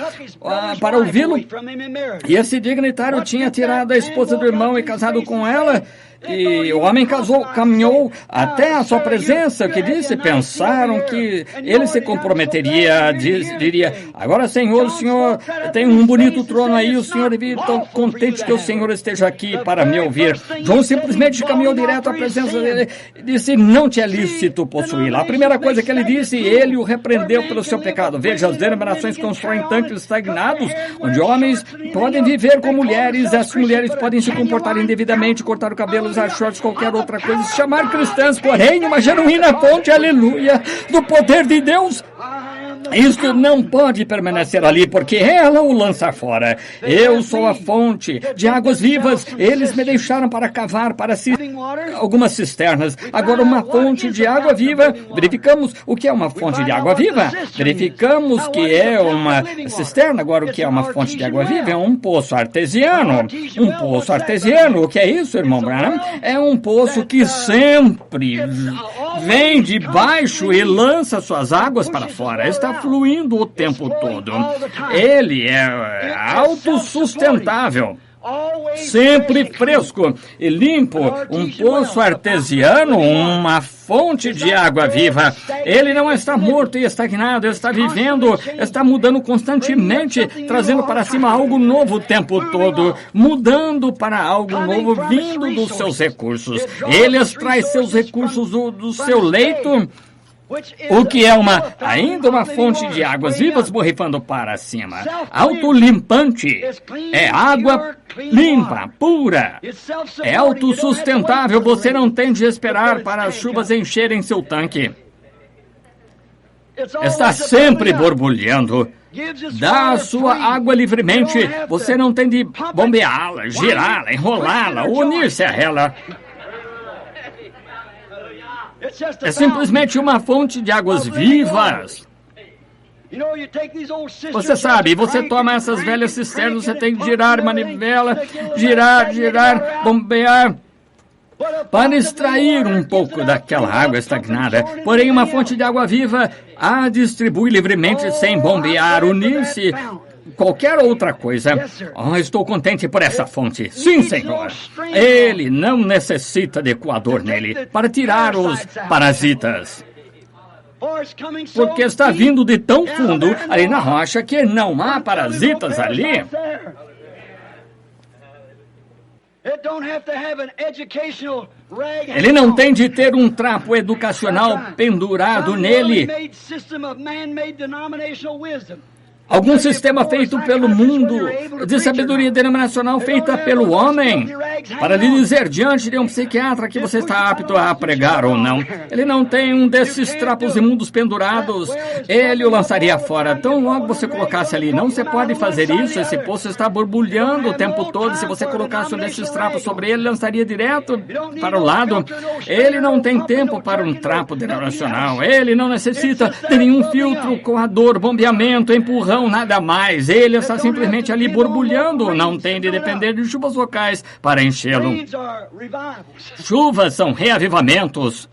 para ouvi-lo. E esse dignitário tinha tirado a esposa do irmão e casado com ela. E o homem caminhou até a sua presença, que disse, pensaram que ele se comprometeria, diria: agora, Senhor, o Senhor tem um bonito trono aí, o Senhor devia estar contente que o Senhor esteja aqui para me ouvir. João simplesmente caminhou direto à presença dele e disse: não te é lícito possuí-la. A primeira coisa que ele disse, ele o repreendeu pelo seu pecado. Veja, as denominações constroem tanques estagnados, onde homens podem viver com mulheres, as mulheres podem se comportar indevidamente, cortar o cabelo, usar shorts, qualquer outra coisa, se chamar cristãs, porém, uma genuína fonte, aleluia, do poder de Deus. Isto não pode permanecer ali, porque ela o lança fora. Eu sou a fonte de águas vivas. Eles me deixaram para cavar para algumas cisternas. Agora, uma fonte de água viva. Verificamos o que é uma fonte de água viva. Verificamos que é uma cisterna. Agora, o que é uma fonte de água viva? É um poço artesiano. Um poço artesiano. O que é isso, irmão Branham? É um poço que sempre vem de baixo e lança suas águas para fora. Está fluindo o tempo todo. Ele é autossustentável, sempre fresco e limpo, um poço artesiano, uma fonte de água viva. Ele não está morto e estagnado, está vivendo, está mudando constantemente, trazendo para cima algo novo o tempo todo, mudando para algo novo, vindo dos seus recursos. Ele extrai seus recursos do seu leito, o que é ainda uma fonte de águas vivas borrifando para cima. Autolimpante. É água limpa, pura. É autossustentável. Você não tem de esperar para as chuvas encherem seu tanque. Está sempre borbulhando. Dá a sua água livremente. Você não tem de bombeá-la, girá-la, enrolá-la, unir-se a ela. É simplesmente uma fonte de águas vivas. Você sabe, você toma essas velhas cisternas, você tem que girar manivela, girar, bombear, para extrair um pouco daquela água estagnada. Porém, uma fonte de água viva a distribui livremente sem bombear, unir-se qualquer outra coisa. Estou contente por essa fonte. Sim, Senhor. Ele não necessita de coador nele para tirar os parasitas, porque está vindo de tão fundo ali na rocha que não há parasitas ali. Ele não tem de ter um trapo educacional pendurado nele. Algum sistema feito pelo mundo, de sabedoria denominacional feita pelo homem, para lhe dizer diante de um psiquiatra que você está apto a pregar ou não. Ele não tem um desses trapos imundos pendurados. Ele o lançaria fora tão logo você colocasse ali. Não se pode fazer isso. Esse poço está borbulhando o tempo todo. Se você colocasse um desses trapos sobre ele, lançaria direto para o lado. Ele não tem tempo para um trapo denominacional. Ele não necessita de nenhum filtro, coador, bombeamento, empurrão, nada mais. Ele está simplesmente ali borbulhando. Não tem de depender de chuvas locais para enchê-lo. Chuvas são reavivamentos.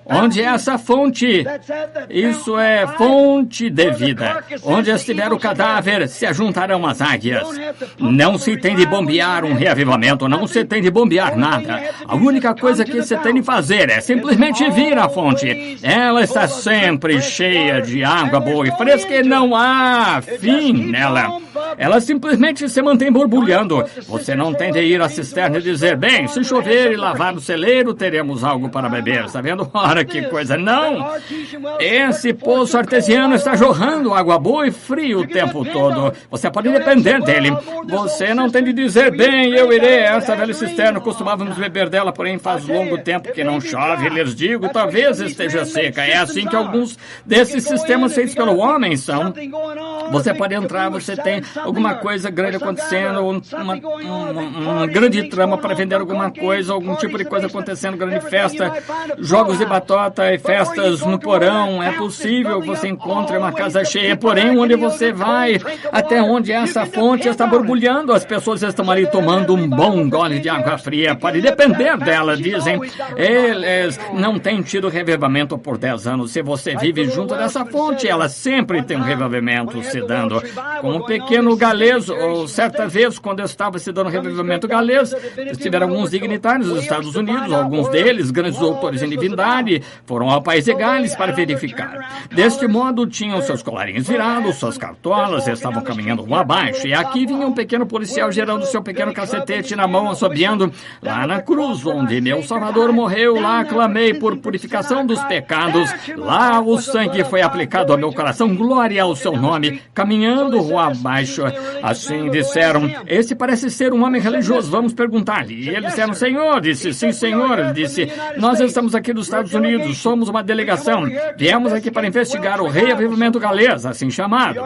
Onde é essa fonte? Isso é fonte de vida. Onde estiver o cadáver, se ajuntarão as águias. Não se tem de bombear um reavivamento. Não se tem de bombear nada. A única coisa que se tem de fazer é simplesmente vir à fonte. Ela está sempre cheia de água boa e fresca e não há fim nela. Ela simplesmente se mantém borbulhando. Você não tem de ir à cisterna e dizer, bem, se chover e lavar no celeiro, teremos algo para beber. Está vendo? Ora, que coisa. Não! Esse poço artesiano está jorrando água boa e fria o tempo todo. Você pode depender dele. Você não tem de dizer, bem, eu irei a essa velha cisterna. Costumávamos beber dela, porém faz longo tempo que não chove. Lhes digo, talvez esteja seca. É assim que alguns desses sistemas feitos pelo homem são. Você pode entrar, você tem alguma coisa grande acontecendo, uma grande trama para vender alguma coisa, algum tipo de coisa acontecendo, grande festa, jogos de batota e festas no porão. É possível que você encontre uma casa cheia, porém, onde você vai, até onde essa fonte está borbulhando, as pessoas estão ali tomando um bom gole de água fria. Pode depender dela, dizem. Eles não têm tido revivamento por 10 anos. Se você vive junto dessa fonte, ela sempre tem um revivamento se dando. Com um pequeno galês, ou certa vez, quando eu estava se dando revivamento galês, estiveram alguns dignitários dos Estados Unidos, alguns deles, grandes doutores em divindade, foram ao país de Gales para verificar. Deste modo, tinham seus colarinhos virados, suas cartolas, estavam caminhando rua abaixo, e aqui vinha um pequeno policial gerando seu pequeno cacetete na mão, assobiando. Lá na cruz, onde meu Salvador morreu, lá clamei por purificação dos pecados, lá o sangue foi aplicado ao meu coração, glória ao seu nome, caminhando rua abaixo. Assim disseram, esse parece ser um homem religioso, vamos perguntar-lhe. E eles disseram, senhor, disse, sim senhor, ele disse, nós estamos aqui dos Estados Unidos, somos uma delegação, viemos aqui para investigar o reavivamento galês, assim chamado.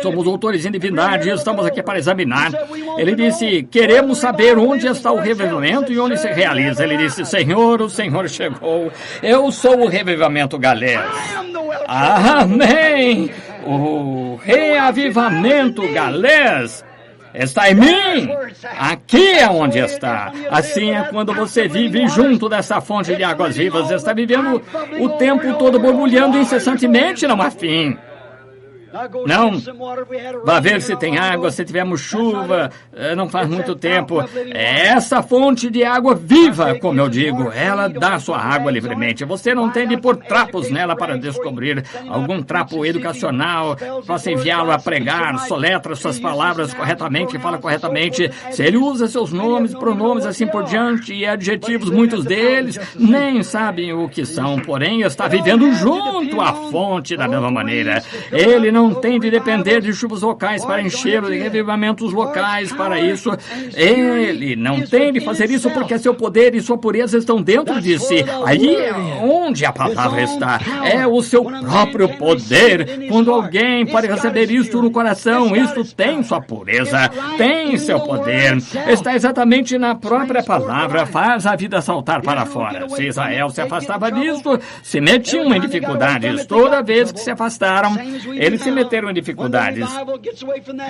Somos doutores em divindade, estamos aqui para examinar. Ele disse, queremos saber onde está o reavivamento e onde se realiza. Ele disse, senhor, o senhor chegou, eu sou o reavivamento galês. Amém! O reavivamento galês está em mim. Aqui é onde está. Assim é quando você vive junto dessa fonte de águas vivas. Está vivendo o tempo todo borbulhando incessantemente, não há fim. Não, vá ver se tem água, se tivermos chuva, não faz muito tempo. É essa fonte de água viva, como eu digo, ela dá sua água livremente. Você não tem de pôr trapos nela para descobrir algum trapo educacional, possa enviá-lo a pregar, soletra suas palavras corretamente, fala corretamente. Se ele usa seus nomes, pronomes, assim por diante, e adjetivos, muitos deles nem sabem o que são, porém está vivendo junto à fonte da mesma maneira. Ele não tem de depender de chuvas locais para encher de revivamentos locais para isso. Ele não tem de fazer isso porque seu poder e sua pureza estão dentro de si. Aí é onde a palavra está. É o seu próprio poder. Quando alguém pode receber isto no coração, isto tem sua pureza, tem seu poder. Está exatamente na própria palavra. Faz a vida saltar para fora. Se Israel se afastava disto, se metiam em dificuldades. Toda vez que se afastaram, eles se meteram em dificuldades.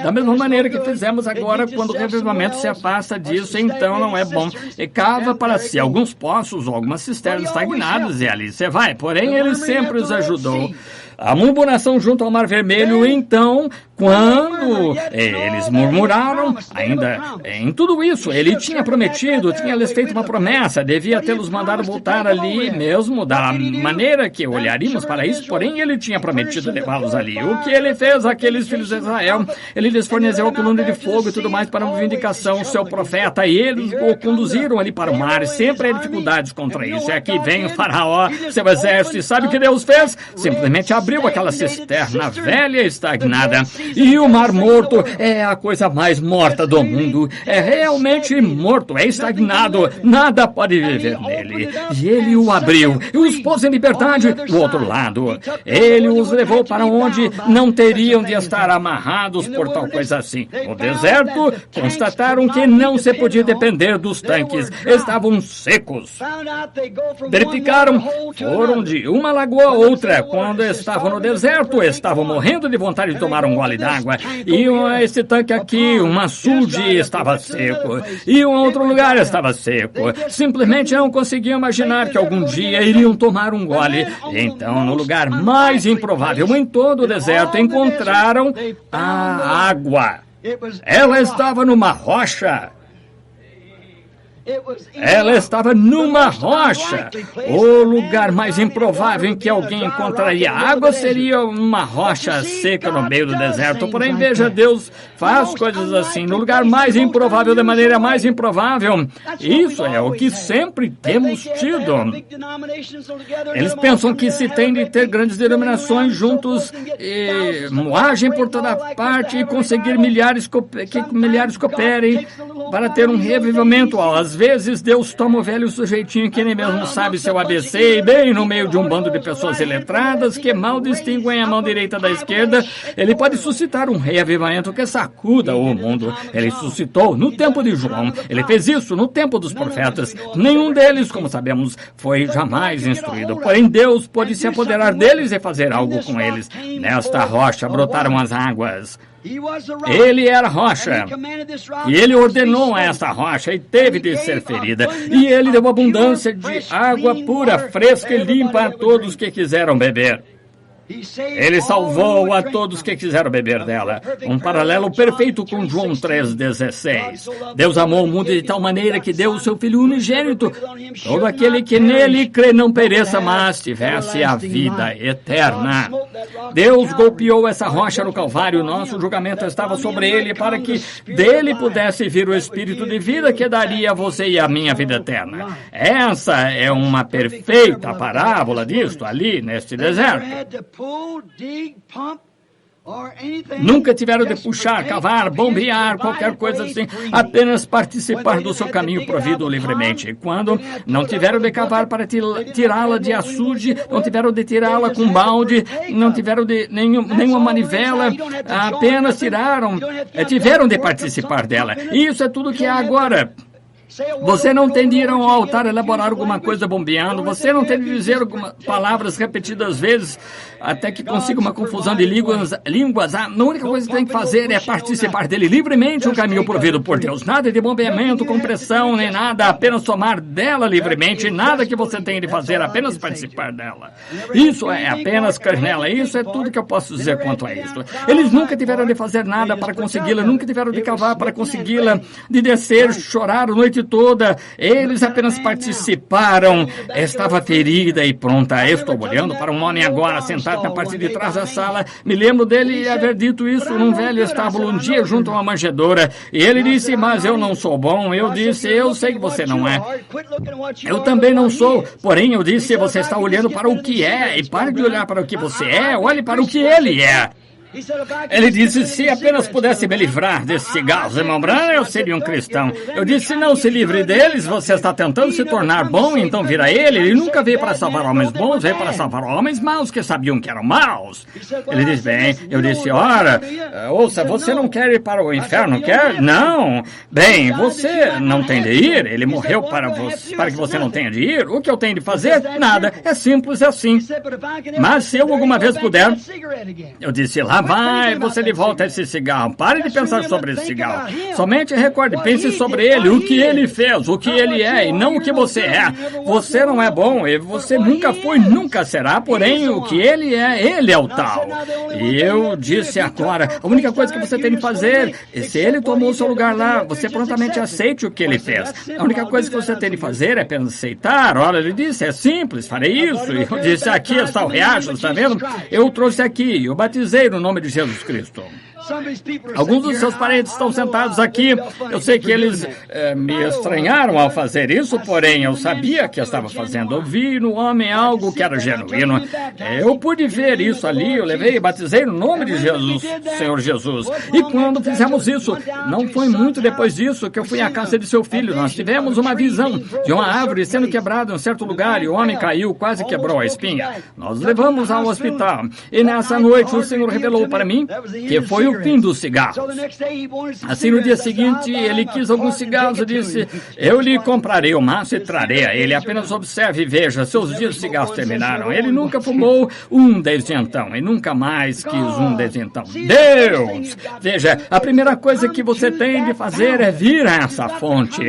Da mesma maneira que fizemos agora, quando o revivamento se afasta disso, então não é bom. E cava para si alguns poços ou algumas cisternas estagnadas, e ali você vai. Porém, ele sempre os ajudou. A murmuração junto ao Mar Vermelho, então, quando eles murmuraram, ainda em tudo isso, ele tinha prometido, tinha lhes feito uma promessa, devia tê-los mandado voltar ali mesmo, da maneira que olharíamos para isso, porém ele tinha prometido levá-los ali. O que ele fez àqueles filhos de Israel? Ele lhes forneceu a coluna de fogo e tudo mais para uma vindicação, seu profeta, e eles o conduziram ali para o mar, sempre há dificuldades contra isso. E aqui vem o faraó, seu exército, e sabe o que Deus fez? Simplesmente abriu aquela cisterna velha e estagnada. E o Mar Morto é a coisa mais morta do mundo. É realmente morto, é estagnado. Nada pode viver nele. E ele o abriu e os pôs em liberdade do outro lado. Ele os levou para onde não teriam de estar amarrados por tal coisa assim. No deserto, constataram que não se podia depender dos tanques. Estavam secos. Verificaram, foram de uma lagoa a outra. Quando estavam no deserto, estavam morrendo de vontade de tomar um gole d'água. Iam a esse tanque aqui, um açude estava seco. Iam a outro lugar, estava seco. Simplesmente não conseguiam imaginar que algum dia iriam tomar um gole. Então, no lugar mais improvável em todo o deserto, encontraram a água. Ela estava numa rocha. Ela estava numa rocha. O lugar mais improvável em que alguém encontraria água seria uma rocha seca no meio do deserto. Porém, veja, Deus faz coisas assim, no lugar mais improvável, da maneira mais improvável. Isso é o que sempre temos tido. Eles pensam que se tem de ter grandes denominações juntos, e moagem por toda parte e conseguir que milhares cooperem para ter um revivamento. Às vezes, Deus toma o velho sujeitinho que nem mesmo sabe seu ABC e bem no meio de um bando de pessoas iletradas que mal distinguem a mão direita da esquerda, ele pode suscitar um reavivamento que sacuda o mundo. Ele suscitou no tempo de João. Ele fez isso no tempo dos profetas. Nenhum deles, como sabemos, foi jamais instruído. Porém, Deus pôde se apoderar deles e fazer algo com eles. Nesta rocha brotaram as águas. Ele era rocha, e ele ordenou a essa rocha e teve de ser ferida, e ele deu abundância de água pura, fresca e limpa a todos que quiseram beber. Ele salvou a todos que quiseram beber dela. Um paralelo perfeito com João 3,16. Deus amou o mundo de tal maneira que deu o seu Filho unigênito. Todo aquele que nele crê não pereça, mas tivesse a vida eterna. Deus golpeou essa rocha no Calvário. Nosso julgamento estava sobre ele para que dele pudesse vir o Espírito de vida que daria a você e a minha vida eterna. Essa é uma perfeita parábola disto ali neste deserto. Nunca tiveram de puxar, cavar, bombear, qualquer coisa assim, apenas participar do seu caminho provido livremente. Quando não tiveram de cavar para tirá-la de açude, não tiveram de tirá-la com balde, não tiveram de nenhuma manivela, apenas tiveram de participar dela. E isso é tudo que há agora. Você não tem de ir ao altar elaborar alguma coisa bombeando. Você não tem de dizer algumas palavras repetidas vezes até que consiga uma confusão de línguas. A única coisa que tem que fazer é participar dele livremente, o caminho provido por Deus. Nada de bombeamento, compressão, nem nada. Apenas tomar dela livremente. Nada que você tenha de fazer, apenas participar dela. Isso é apenas crer nela. Isso é tudo que eu posso dizer quanto a isso. Eles nunca tiveram de fazer nada para consegui-la. Nunca tiveram de cavar para consegui-la. De descer, chorar a noite toda. Eles apenas participaram. Estava ferida e pronta. Estou olhando para um homem agora sentado na parte de trás da sala. Me lembro dele haver dito isso num velho estábulo um dia junto a uma manjedoura. E ele disse, mas eu não sou bom. Eu disse, eu sei que você não é. Eu também não sou. Porém, eu disse, você está olhando para o que é. E pare de olhar para o que você é. Olhe para o que ele é. Ele disse, se apenas pudesse me livrar desses cigarros, irmão Branham, eu seria um cristão. Eu disse, não se livre deles, você está tentando se tornar bom, então vira ele. Ele nunca veio para salvar homens bons, veio para salvar homens maus que sabiam que eram maus. Ele disse, bem, eu disse, ora, ouça, você não quer ir para o inferno, quer? Não. Bem, você não tem de ir, ele morreu para que você não tenha de ir. O que eu tenho de fazer? Nada, é simples assim. Mas se eu alguma vez puder, eu disse, lá vai você de volta a esse cigarro. Pare de pensar sobre esse cigarro. Somente recorde, pense sobre ele, o que ele fez, o que ele é, e não o que você é. Você não é bom, e você nunca foi, nunca será, porém o que ele é o tal. E eu disse agora, a única coisa que você tem de fazer, se ele tomou o seu lugar lá, você prontamente aceite o que ele fez. A única coisa que você tem de fazer é apenas aceitar. Olha, ele disse, é simples, farei isso. E eu disse, aqui está o riacho, está vendo? Eu trouxe aqui, eu batizei no nome de Jesus Cristo. Alguns dos seus parentes estão sentados aqui. Eu sei que eles me estranharam ao fazer isso, porém eu sabia que eu estava fazendo. Eu vi no homem algo que era genuíno. Eu pude ver isso ali. Eu levei e batizei no nome de Jesus, Senhor Jesus. E quando fizemos isso, não foi muito depois disso que eu fui à casa de seu filho. Nós tivemos uma visão de uma árvore sendo quebrada em um certo lugar e o homem caiu, quase quebrou a espinha. Nós levamos ao hospital. E nessa noite o Senhor revelou para mim que foi o fim dos cigarros. Assim, no dia seguinte, ele quis alguns cigarros e disse, eu lhe comprarei o maço e trarei a ele. Apenas observe e veja, seus dias de cigarros terminaram. Ele nunca fumou um desde então e nunca mais quis um desde então. Deus! Veja, a primeira coisa que você tem de fazer é vir a essa fonte.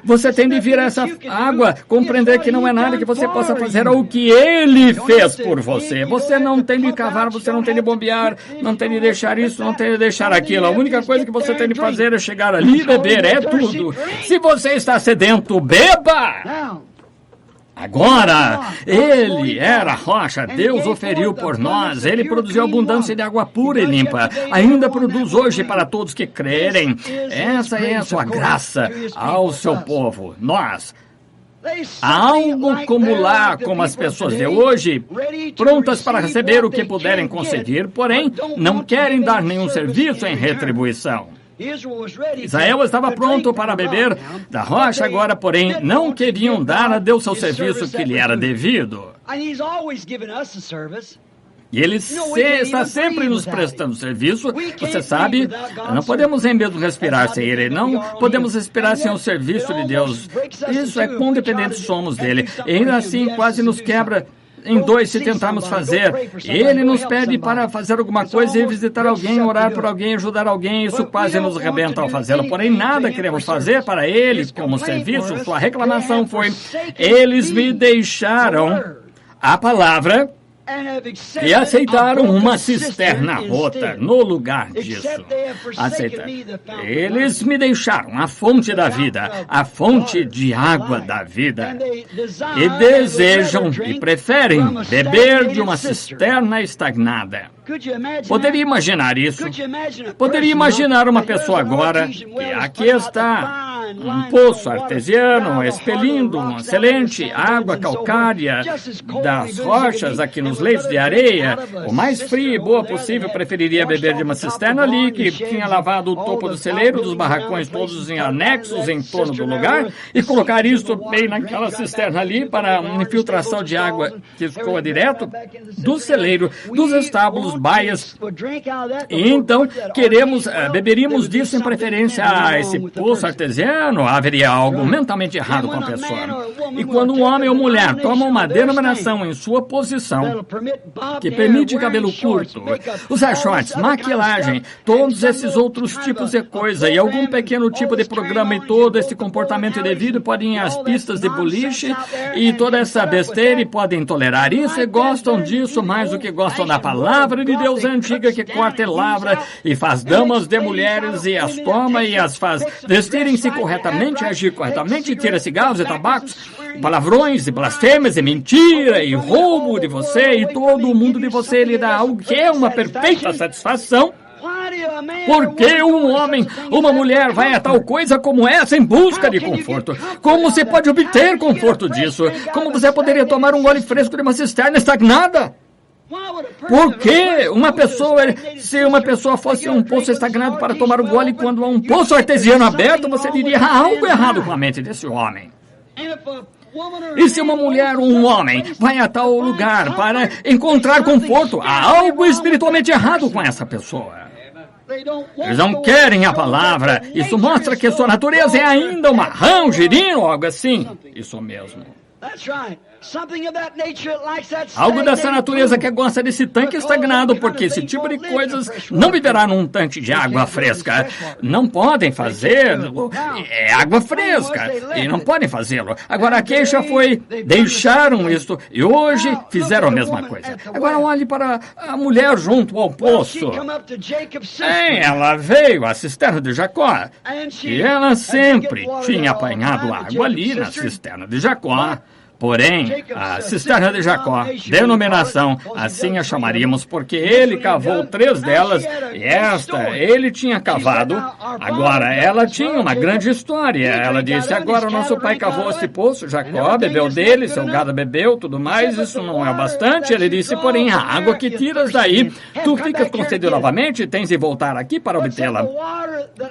Você tem de vir a essa água, compreender que não é nada que você possa fazer ou o que ele fez por você. Você não tem de cavar, você não tem de bombear, não tem de deixar isso, não tem de deixar aquilo. A única coisa que você tem de fazer é chegar ali e beber, é tudo. Se você está sedento, beba! Agora, ele era a rocha, Deus o feriu por nós, ele produziu abundância de água pura e limpa, ainda produz hoje para todos que crerem. Essa é a sua graça ao seu povo, nós. Há algo como lá, como as pessoas de hoje, prontas para receber o que puderem conseguir, porém não querem dar nenhum serviço em retribuição. Israel estava pronto para beber da rocha, agora, porém, não queriam dar a Deus seu serviço que lhe era devido. E Ele está sempre nos prestando serviço. Você sabe, não podemos nem mesmo respirar sem Ele. Não podemos respirar sem o serviço de Deus. Isso é quão dependentes somos dele. E ainda assim, quase nos quebra em dois se tentarmos fazer. Ele nos pede para fazer alguma coisa e visitar alguém, orar por alguém, ajudar alguém. Isso quase nos arrebenta ao fazê-lo. Porém, nada queremos fazer para Ele como serviço. Sua reclamação foi: eles me deixaram a palavra e aceitaram uma cisterna rota no lugar disso. Aceitaram. Eles me deixaram a fonte da vida, a fonte de água da vida, e desejam e preferem beber de uma cisterna estagnada. Poderia imaginar isso? Poderia imaginar uma pessoa agora que aqui está um poço artesiano expelindo uma excelente água calcária das rochas aqui nos leitos de areia. O mais fria e boa possível preferiria beber de uma cisterna ali que tinha lavado o topo do celeiro, dos barracões todos em anexos em torno do lugar, e colocar isso bem naquela cisterna ali para infiltração de água que escoa direto do celeiro, dos estábulos, baias. E então beberíamos disso em preferência a esse poço artesiano. Haveria algo mentalmente errado com a pessoa. E quando um homem ou mulher tomam uma denominação em sua posição que permite cabelo curto, usar shorts, maquilagem, todos esses outros tipos de coisa e algum pequeno tipo de programa e todo esse comportamento indevido podem ir às pistas de boliche e toda essa besteira e podem tolerar isso e gostam disso mais do que gostam da palavra de Deus antiga que corta e lavra e faz damas de mulheres e as toma e as faz vestirem-se corretamente, agir corretamente, tira cigarros e tabacos, palavrões e blasfêmias e mentira e roubo de você e todo o mundo de você lhe dá algo que é uma perfeita satisfação. Por que um homem, uma mulher vai a tal coisa como essa em busca de conforto? Como você pode obter conforto disso? Como você poderia tomar um gole fresco de uma cisterna estagnada? Por que se uma pessoa fosse um poço estagnado para tomar um gole quando há um poço artesiano aberto, você diria há algo errado com a mente desse homem? E se uma mulher ou um homem vai a tal lugar para encontrar conforto, há algo espiritualmente errado com essa pessoa. Eles não querem a palavra. Isso mostra que sua natureza é ainda uma rã, um girino ou algo assim. Isso mesmo. Algo dessa natureza que gosta desse tanque estagnado, porque esse tipo de coisas não viverá num tanque de água fresca. Não podem fazer. É água fresca. E não podem fazê-lo. Agora a queixa foi, deixaram isto e hoje fizeram a mesma coisa. Agora olhe para a mulher junto ao poço. Ela veio à cisterna de Jacó. E ela sempre tinha apanhado água ali na cisterna de Jacó. Porém, a cisterna de Jacó, denominação, assim a chamaríamos, porque ele cavou 3 delas, e esta ele tinha cavado. Agora, ela tinha uma grande história. Ela disse, agora o nosso pai cavou esse poço, Jacó bebeu dele, seu gado bebeu, tudo mais, isso não é bastante. Ele disse, porém, a água que tiras daí, tu ficas com sede novamente e tens de voltar aqui para obtê-la.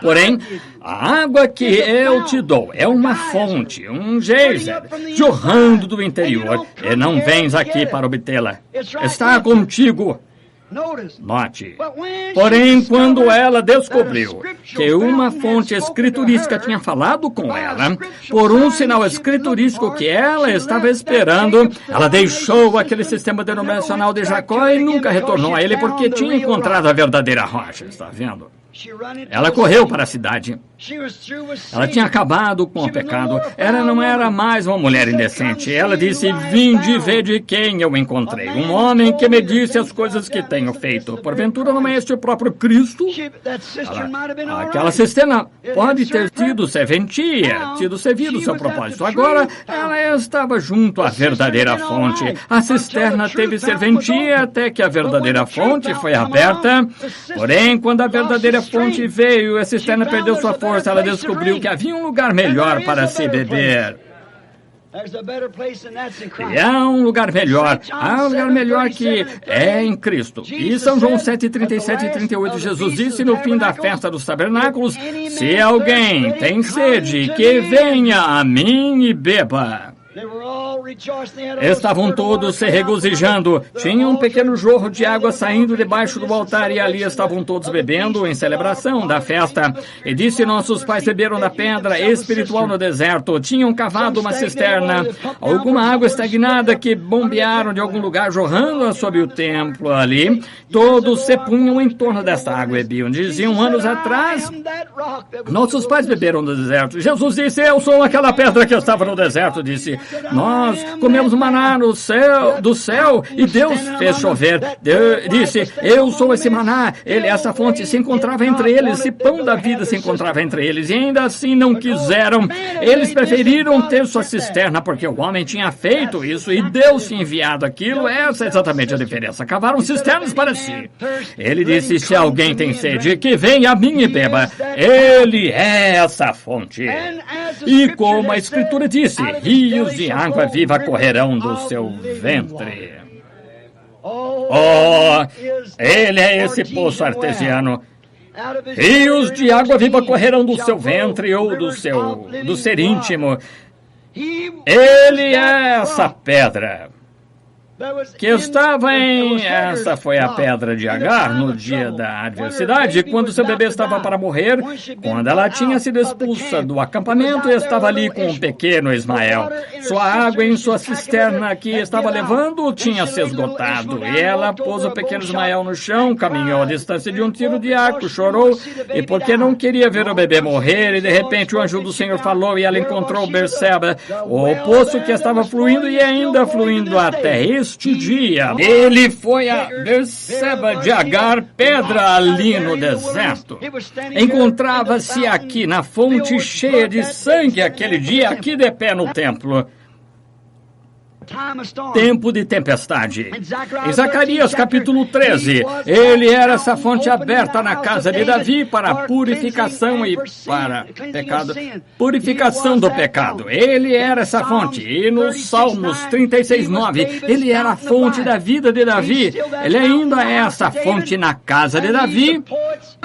Porém, a água que eu te dou é uma fonte, um geyser, jorrando do interior, e não vens aqui para obtê-la. Está contigo. Note. Porém, quando ela descobriu que uma fonte escriturística tinha falado com ela, por um sinal escriturístico que ela estava esperando, ela deixou aquele sistema denominacional de Jacó e nunca retornou a ele porque tinha encontrado a verdadeira rocha. Está vendo? Ela correu para a cidade. Ela tinha acabado com o pecado. Ela não era mais uma mulher indecente. Ela disse: vinde ver de quem eu encontrei. Um homem que me disse as coisas que tenho feito. Porventura não é este o próprio Cristo? Aquela cisterna pode ter tido serventia, tido servido o seu propósito. Agora, ela estava junto à verdadeira fonte. A cisterna teve serventia até que a verdadeira fonte foi aberta. Porém, quando a verdadeira fonte veio, a cisterna perdeu sua força. Ela descobriu que havia um lugar melhor para se beber. E há um lugar melhor. Há um lugar melhor que é em Cristo. E São João 7, 37 e 38, Jesus disse no fim da festa dos tabernáculos: se alguém tem sede, que venha a mim e beba. Estavam todos se regozijando. Tinha um pequeno jorro de água saindo debaixo do altar e ali estavam todos bebendo em celebração da festa. E disse: nossos pais beberam da pedra espiritual no deserto. Tinham cavado uma cisterna, alguma água estagnada que bombearam de algum lugar, jorrando sob o templo ali. Todos se punham em torno desta água e bebiam. Diziam: anos atrás, nossos pais beberam no deserto. Jesus disse: eu sou aquela pedra que estava no deserto. Disse: nós comemos maná do céu e Deus fez chover. Disse: eu sou esse maná. Essa fonte se encontrava entre eles, esse pão da vida se encontrava entre eles. E ainda assim não quiseram. Eles preferiram ter sua cisterna porque o homem tinha feito isso e Deus tinha enviado aquilo. Essa é exatamente a diferença. Cavaram cisternas para si. Ele disse: se alguém tem sede, que venha a mim e beba. Ele é essa fonte. E como a Escritura disse, rios de água viva correrão do seu ventre. Oh, ele é esse poço artesiano. Rios de água viva correrão do seu ventre ou do ser íntimo. Ele é essa pedra que estava em... Essa foi a pedra de Agar no dia da adversidade, quando seu bebê estava para morrer, quando ela tinha sido expulsa do acampamento e estava ali com o pequeno Ismael. Sua água em sua cisterna que estava levando tinha se esgotado, e ela pôs o pequeno Ismael no chão, caminhou a distância de um tiro de arco, chorou, e porque não queria ver o bebê morrer, e de repente o anjo do Senhor falou, e ela encontrou Berseba, o poço que estava fluindo e ainda fluindo até este dia. Ele foi a Berseba de Agar, pedra ali no deserto. Encontrava-se aqui na fonte cheia de sangue aquele dia, aqui de pé no templo. Tempo de tempestade. Em Zacarias capítulo 13, ele era essa fonte aberta na casa de Davi para purificação e para pecado, purificação do pecado. Ele era essa fonte. E nos Salmos 36:9, ele era a fonte da vida de Davi. Ele ainda é essa fonte na casa de Davi.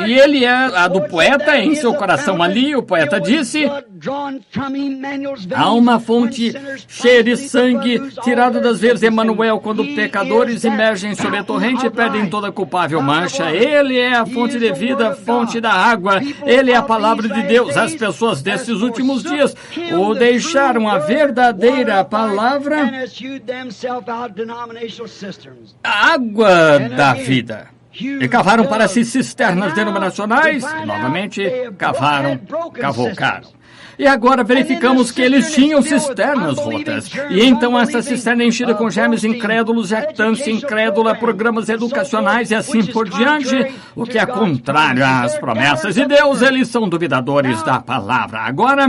E ele é a do poeta em seu coração ali. O poeta disse: há uma fonte cheia de sangue tirado das veias de Emanuel, quando pecadores emergem sobre a torrente e perdem toda culpável mancha. Ele é a fonte de vida, fonte da água. Ele é a palavra de Deus. As pessoas desses últimos dias o deixaram a verdadeira palavra, a água da vida. E cavaram para si cisternas denominacionais. Novamente, cavocaram. E agora verificamos que eles tinham cisternas rotas. E então essa cisterna enchida com germes incrédulos, jactância incrédula, programas educacionais e assim por diante, o que é contrário às promessas de Deus. Eles são duvidadores da palavra. Agora,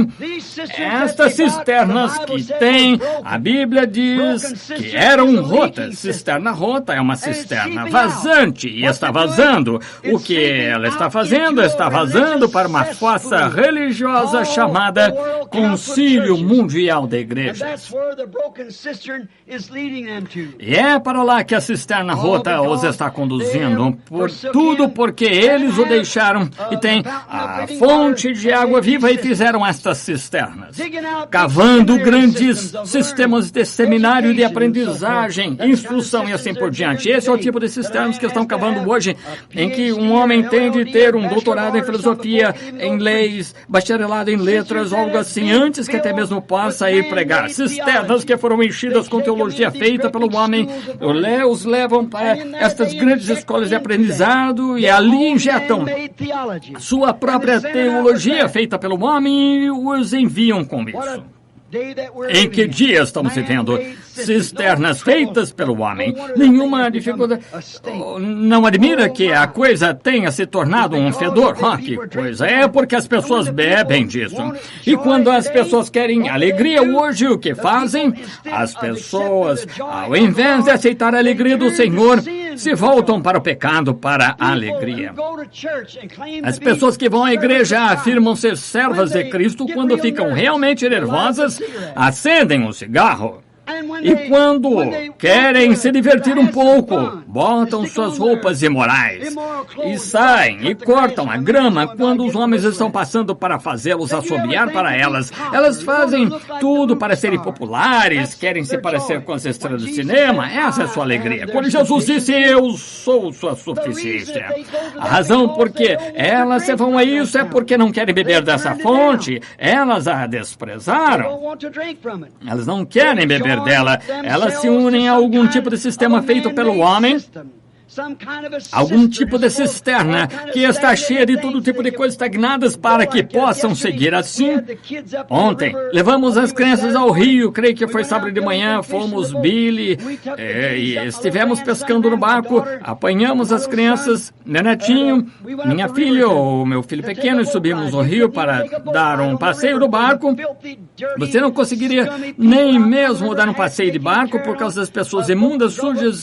estas cisternas que tem, a Bíblia diz que eram rotas. Cisterna rota é uma cisterna vazante e está vazando. O que ela está fazendo? Está vazando para uma fossa religiosa chamada Concílio Mundial da Igreja. E é para lá que a cisterna rota os está conduzindo. Tudo porque eles o deixaram e tem a fonte de água viva e fizeram estas cisternas. Cavando grandes sistemas de seminário de aprendizagem, instrução e assim por diante. Esse é o tipo de cisternas que estão cavando hoje, em que um homem tem de ter um doutorado em filosofia, em leis, bacharelado em leis, letras, algo assim, antes que até mesmo possa ir pregar. Cisternas que foram enchidas com teologia feita pelo homem, os levam para estas grandes escolas de aprendizado e ali injetam sua própria teologia feita pelo homem e os enviam com isso. Em que dia estamos vivendo? Cisternas feitas pelo homem. Nenhuma dificuldade. Não admira que a coisa tenha se tornado um fedor? Que coisa. É porque as pessoas bebem disso. E quando as pessoas querem alegria hoje, o que fazem? As pessoas, ao invés de aceitar a alegria do Senhor, se voltam para o pecado, para a alegria. As pessoas que vão à igreja afirmam ser servas de Cristo quando ficam realmente nervosas, acendem um cigarro. E quando querem se divertir um pouco, botam suas roupas imorais e saem e cortam a grama quando os homens estão passando para fazê-los assobiar para elas. Elas fazem tudo para serem populares, querem se parecer com as estrelas do cinema. Essa é a sua alegria. Quando Jesus disse, eu sou sua suficiência. A razão por que elas se vão a isso é porque não querem beber dessa fonte. Elas a desprezaram. Elas não querem beber dela, elas se unem a algum tipo de sistema feito pelo homem, algum tipo de cisterna que está cheia de todo tipo de coisas estagnadas para que possam seguir assim. Ontem, levamos as crianças ao rio, creio que foi sábado de manhã, fomos Billy e estivemos pescando no barco, apanhamos as crianças, meu netinho, minha filha, o meu filho pequeno, e subimos o rio para dar um passeio no barco. Você não conseguiria nem mesmo dar um passeio de barco por causa das pessoas imundas, sujas,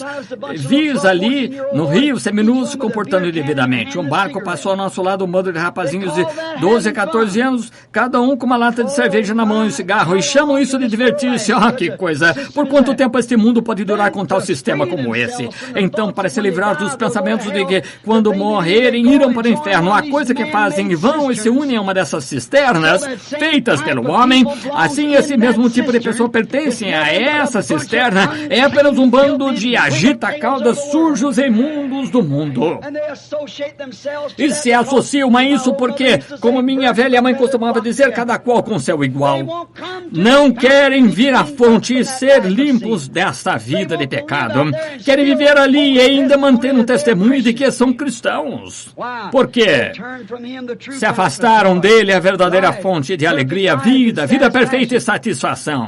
vis ali, no rio, seminus, se comportando indevidamente. Um barco passou ao nosso lado, um bando de rapazinhos de 12 a 14 anos, cada um com uma lata de cerveja na mão e um cigarro, e chamam isso de divertir-se. Que coisa! Por quanto tempo este mundo pode durar com tal sistema como esse? Então, para se livrar dos pensamentos de que, quando morrerem, irão para o inferno, a coisa que fazem, vão e se unem a uma dessas cisternas, feitas pelo homem, assim esse mesmo tipo de pessoa pertencem a essa cisterna, é apenas um bando de agita-caudas sujos e imundos do mundo. E se associam a isso porque, como minha velha mãe costumava dizer, cada qual com seu igual. Não querem vir à fonte e ser limpos desta vida de pecado. Querem viver ali e ainda manter um testemunho de que são cristãos. Porque se afastaram dele a verdadeira fonte de alegria, vida perfeita e satisfação.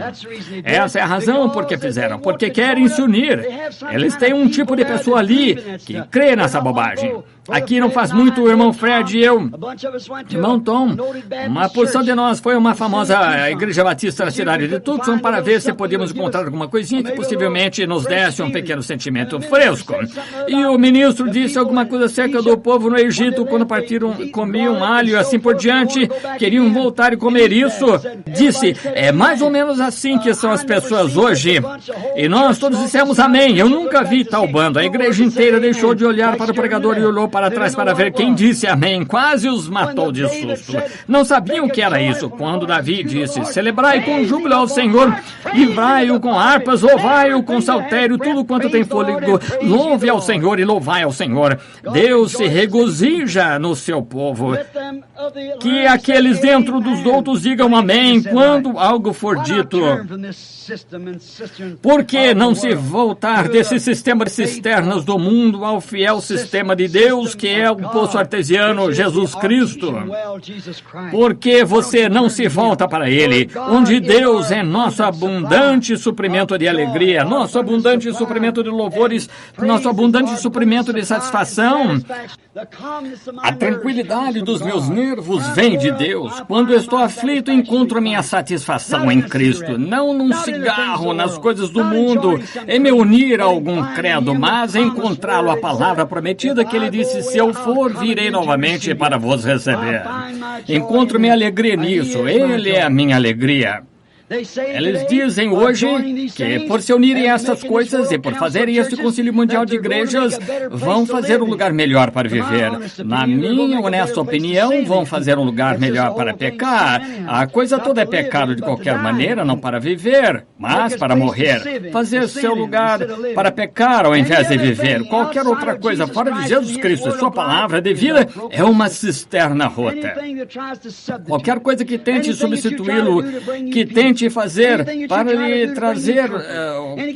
Essa é a razão por que fizeram, porque querem se unir. Eles têm um tipo de pessoa ali que crê nessa bobagem. Aqui não faz muito o irmão Fred e eu, irmão Tom, uma porção de nós foi uma famosa igreja batista da cidade de Tucson para ver se podíamos encontrar alguma coisinha que possivelmente nos desse um pequeno sentimento fresco. E o ministro disse alguma coisa acerca do povo no Egito quando partiram, comiam alho e assim por diante, queriam voltar e comer isso. Disse, é mais ou menos assim que são as pessoas hoje. E nós todos dissemos amém. Eu nunca vi tal bando. A igreja inteira deixou de olhar para o pregador e olhou para trás para ver quem disse amém. Quase os matou de susto. Não sabiam o que era isso. Quando Davi disse, celebrai com júbilo ao Senhor, livrai-o com harpas, louvai-o com saltério, tudo quanto tem fôlego, louve ao Senhor e louvai ao Senhor. Deus se regozija no seu povo. Que aqueles dentro dos outros digam amém quando algo for dito. Por que não se voltar desse sistema de cisternas do mundo ao fiel sistema de Deus, que é o poço artesiano Jesus Cristo? Por que você não se volta para Ele, onde Deus é nosso abundante suprimento de alegria, nosso abundante suprimento de louvores, nosso abundante suprimento de satisfação? A tranquilidade dos meus nervos vem de Deus. Quando estou aflito, encontro a minha satisfação em Cristo, não num cigarro, nas coisas do mundo, em me unir a algum credo, mas encontrá-lo a palavra prometida que Ele disse, se eu for, virei novamente para vos receber. Encontro minha alegria nisso, Ele é a minha alegria. Eles dizem hoje que por se unirem a essas coisas e por fazerem este Concílio Mundial de Igrejas, vão fazer um lugar melhor para viver. Na minha honesta opinião, vão fazer um lugar melhor para pecar. A coisa toda é pecado de qualquer maneira, não para viver, mas para morrer. Fazer seu lugar para pecar ao invés de viver. Qualquer outra coisa fora de Jesus Cristo e sua palavra de vida é uma cisterna rota. Qualquer coisa que tente substituí-lo, que tente fazer para lhe trazer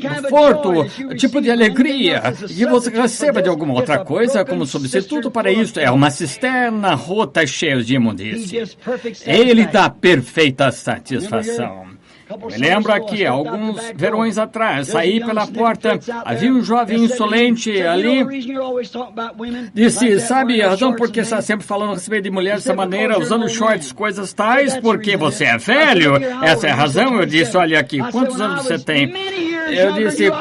conforto, tipo de alegria, que você receba de alguma outra coisa como substituto para isso, é uma cisterna rota cheia de imundície. Ele dá perfeita satisfação. Me lembro aqui, alguns verões atrás, saí pela porta, havia um jovem insolente ali, disse, sabe a razão por que está sempre falando a respeito de mulher dessa maneira, usando shorts, coisas tais, porque você é velho? Essa é a razão? Eu disse, olha aqui, quantos anos você tem? Eu disse,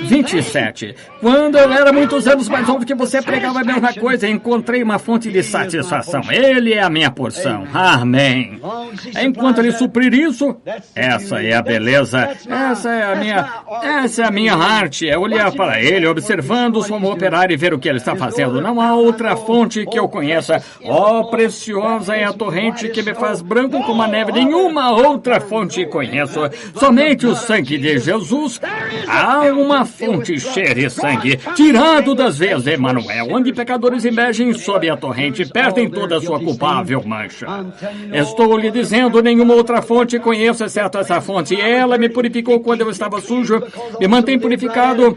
27. Quando eu era muitos anos mais novo que você, pregava a mesma coisa, encontrei uma fonte de satisfação. Ele é a minha porção. Amém. Enquanto ele suprir isso, essa é a beleza, essa é a minha arte, é olhar para ele, observando como operar e ver o que ele está fazendo. Não há outra fonte que eu conheça. Oh, preciosa é a torrente que me faz branco como a neve. Nenhuma outra fonte conheço. Somente o sangue de Jesus. Há uma fonte cheia de sangue, tirado das veias de Emanuel, onde pecadores emergem sob a torrente, perdem toda a sua culpável mancha. Estou lhe dizendo, nenhuma outra fonte conheço, exceto essa fonte. Ela me purificou quando eu estava sujo, me mantém purificado,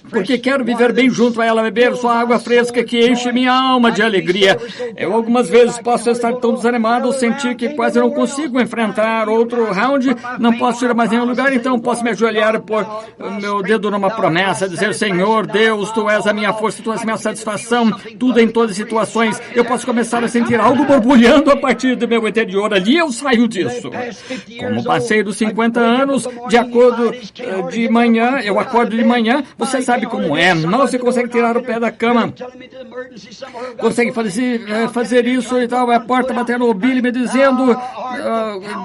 porque quero viver bem junto a ela, beber sua água fresca que enche minha alma de alegria. Eu algumas vezes posso estar tão desanimado, sentir que quase não consigo enfrentar outro round, não posso ir a mais nenhum lugar, então posso me ajoelhar, pôr meu dedo numa promessa, dizer, Senhor Deus, Tu és a minha força, Tu és a minha satisfação, tudo em todas as situações. Eu posso começar a sentir algo borbulhando a partir do meu interior. Ali eu saio disso. Como passei dos 50 anos, de acordo de manhã, eu acordo de manhã, você sabe como é, não se consegue tirar o pé da cama, consegue fazer isso e tal, a porta batendo no bilho me dizendo,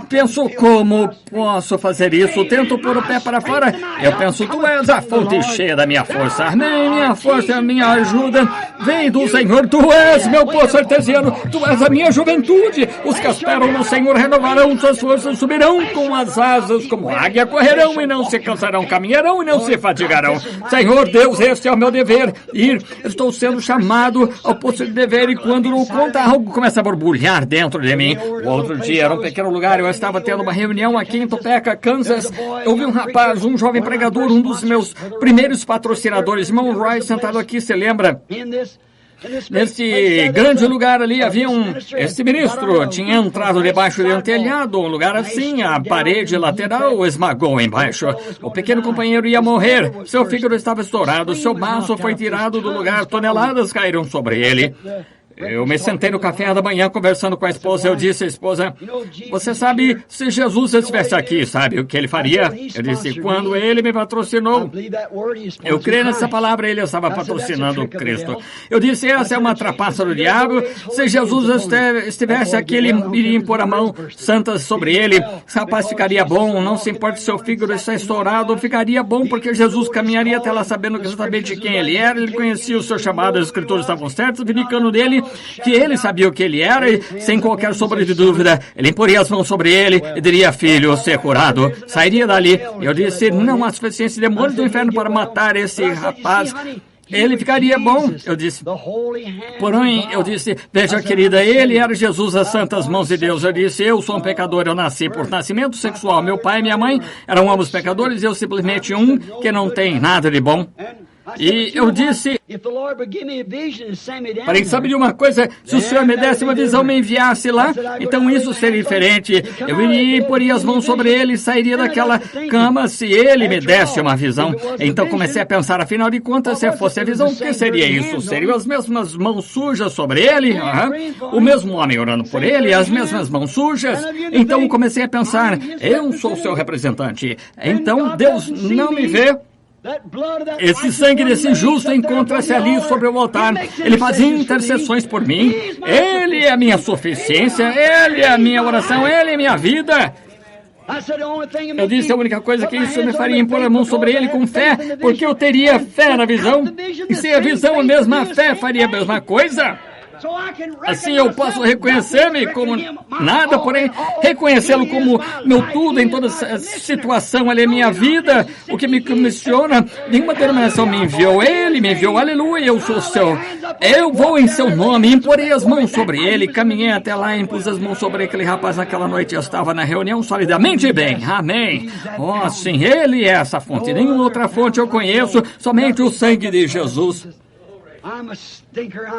penso, como posso fazer isso? Tento pôr o pé para fora, eu penso, Tu és a fonte cheia da minha força, amém, minha força, minha ajuda, vem do Senhor, Tu és meu poço artesiano, Tu és a minha juventude, os que esperam no Senhor renovarão suas forças, subirão com as asas como águia, correrão e não se cansarão, caminharão e não se fatigarão. Senhor Deus, este é o meu dever, ir, estou sendo chamado ao posto de dever e quando não conta, algo começa a borbulhar dentro de mim. O outro dia era um pequeno lugar, eu estava tendo uma reunião aqui em Topeka, Kansas, eu vi um rapaz, um jovem pregador, um dos meus primeiros patrocinadores, irmão Roy, sentado aqui, você lembra? Nesse grande lugar ali havia esse ministro tinha entrado debaixo de um telhado, um lugar assim, a parede lateral o esmagou embaixo. O pequeno companheiro ia morrer, seu fígado estava estourado, seu baço foi tirado do lugar, toneladas caíram sobre ele. Eu me sentei no café da manhã conversando com a esposa. Eu disse à esposa, você sabe, se Jesus estivesse aqui, sabe o que ele faria? Eu disse, quando ele me patrocinou, eu creio nessa palavra, ele estava patrocinando Cristo. Eu disse, essa é uma trapaça do diabo. Se Jesus estivesse aqui, ele iria impor a mão santa sobre ele. Esse rapaz ficaria bom, não se importa se seu fígado está estourado, ficaria bom porque Jesus caminharia até lá sabendo exatamente quem ele era, ele conhecia o seu chamado, as escrituras estavam certas, vindicando dele que ele sabia o que ele era e, sem qualquer sombra de dúvida, ele imporia as mãos sobre ele e diria, filho, ser curado. Sairia dali. Eu disse, não há suficiência de demônios do inferno para matar esse rapaz. Ele ficaria bom, eu disse. Porém, eu disse, veja, querida, ele era Jesus, as santas mãos de Deus. Eu disse, eu sou um pecador, eu nasci por nascimento sexual. Meu pai e minha mãe eram ambos pecadores e eu simplesmente um que não tem nada de bom. E eu disse, para saber de uma coisa, se o Senhor me desse uma visão, me enviasse lá, então isso seria diferente. Eu iria e poria as mãos sobre ele e sairia daquela cama se ele me desse uma visão. Então comecei a pensar, afinal de contas, se fosse a visão, o que seria isso? Seriam as mesmas mãos sujas sobre ele? O mesmo homem orando por ele, as mesmas mãos sujas? Então comecei a pensar, eu sou seu representante. Então Deus não me vê. Esse sangue desse justo encontra-se ali sobre o altar. Ele faz intercessões por mim. Ele é a minha suficiência. Ele é a minha oração. Ele é a minha vida. Eu disse a única coisa que isso me faria impor a mão sobre ele com fé, porque eu teria fé na visão. E se a visão a mesma fé faria a mesma coisa? Assim eu posso reconhecer-me como nada, porém reconhecê-lo como meu tudo em toda situação. Ele é minha vida, o que me comissiona. Nenhuma denominação me enviou, ele me enviou, aleluia, eu sou seu. Eu vou em seu nome, imporei as mãos sobre ele, caminhei até lá e impus as mãos sobre aquele rapaz naquela noite. Eu estava na reunião solidamente bem, amém. Oh, sim, ele é essa fonte, nenhuma outra fonte eu conheço, somente o sangue de Jesus.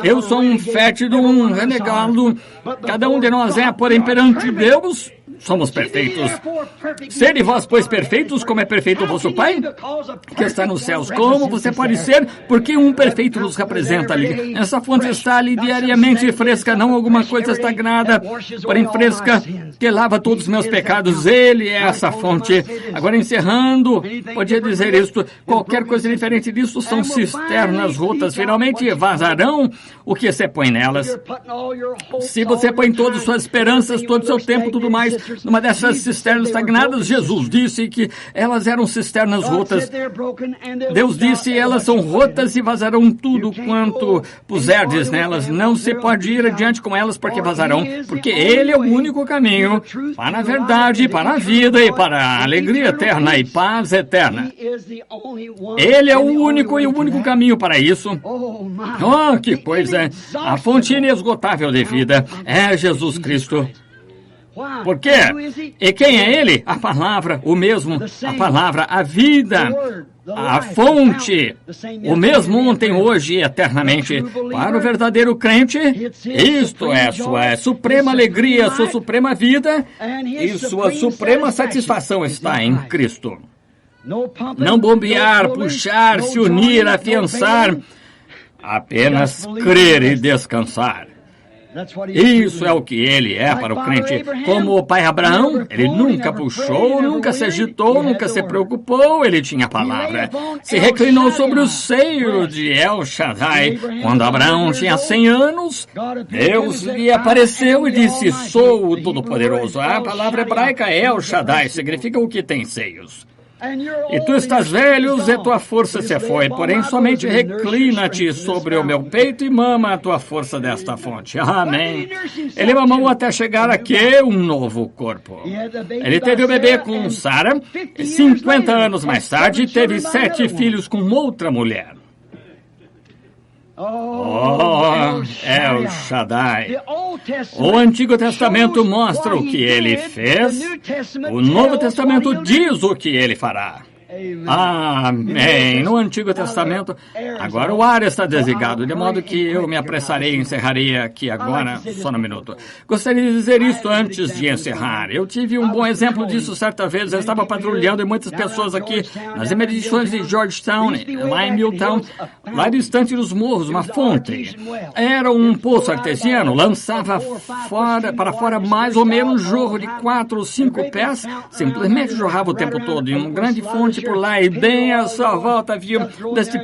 Eu sou um fétido, um renegado. Cada um de nós é, porém, perante Deus, somos perfeitos. Sede vós, pois, perfeitos, como é perfeito o vosso Pai, que está nos céus. Como você pode ser? Porque um perfeito nos representa ali. Essa fonte está ali diariamente fresca, não alguma coisa estagnada, porém fresca, que lava todos os meus pecados. Ele é essa fonte. Agora, encerrando, podia dizer isto, qualquer coisa diferente disso são cisternas rotas. Finalmente vazarão o que você põe nelas. Se você põe todas as suas esperanças, todo o seu tempo, tudo mais, numa dessas cisternas estagnadas, Jesus disse que elas eram cisternas rotas. Deus disse, elas são rotas e vazarão tudo quanto puserdes nelas. Não se pode ir adiante com elas porque vazarão, porque Ele é o único caminho para a verdade, para a vida e para a alegria eterna e paz eterna. Ele é o único e o único caminho para isso. Oh, que coisa! A fonte inesgotável de vida é Jesus Cristo. Por quê? E quem é Ele? A palavra, o mesmo, a palavra, a vida, a fonte, o mesmo ontem, hoje e eternamente. Para o verdadeiro crente, isto é sua suprema alegria, sua suprema vida e sua suprema satisfação está em Cristo. Não bombear, puxar, se unir, afiançar, apenas crer e descansar. Isso é o que ele é para o crente. Como o pai Abraão, ele nunca puxou, nunca se agitou, nunca se preocupou, ele tinha a palavra. Se reclinou sobre o seio de El Shaddai. Quando Abraão tinha 100 anos, Deus lhe apareceu e disse, sou o Todo-Poderoso. A palavra hebraica El Shaddai significa o que tem seios. E tu estás velho e tua força se foi, porém somente reclina-te sobre o meu peito e mama a tua força desta fonte. Amém. Ele mamou até chegar aqui um novo corpo. Ele teve o bebê com Sara, 50 anos mais tarde teve 7 filhos com outra mulher. Oh, El Shaddai. O Antigo Testamento mostra o que ele fez, o Novo Testamento diz o que ele fará. Amém. No Antigo Testamento, agora o ar está desligado, de modo que eu me apressarei e encerrarei aqui agora, só um minuto. Gostaria de dizer isto antes de encerrar. Eu tive um bom exemplo disso certa vez. Eu estava patrulhando e muitas pessoas aqui nas imediações de Georgetown, lá em Milltown, lá distante dos morros, uma fonte. Era um poço artesiano, lançava para fora mais ou menos um jorro de 4 ou 5 pés, simplesmente jorrava o tempo todo, em uma grande fonte por lá, e bem à sua volta havia desse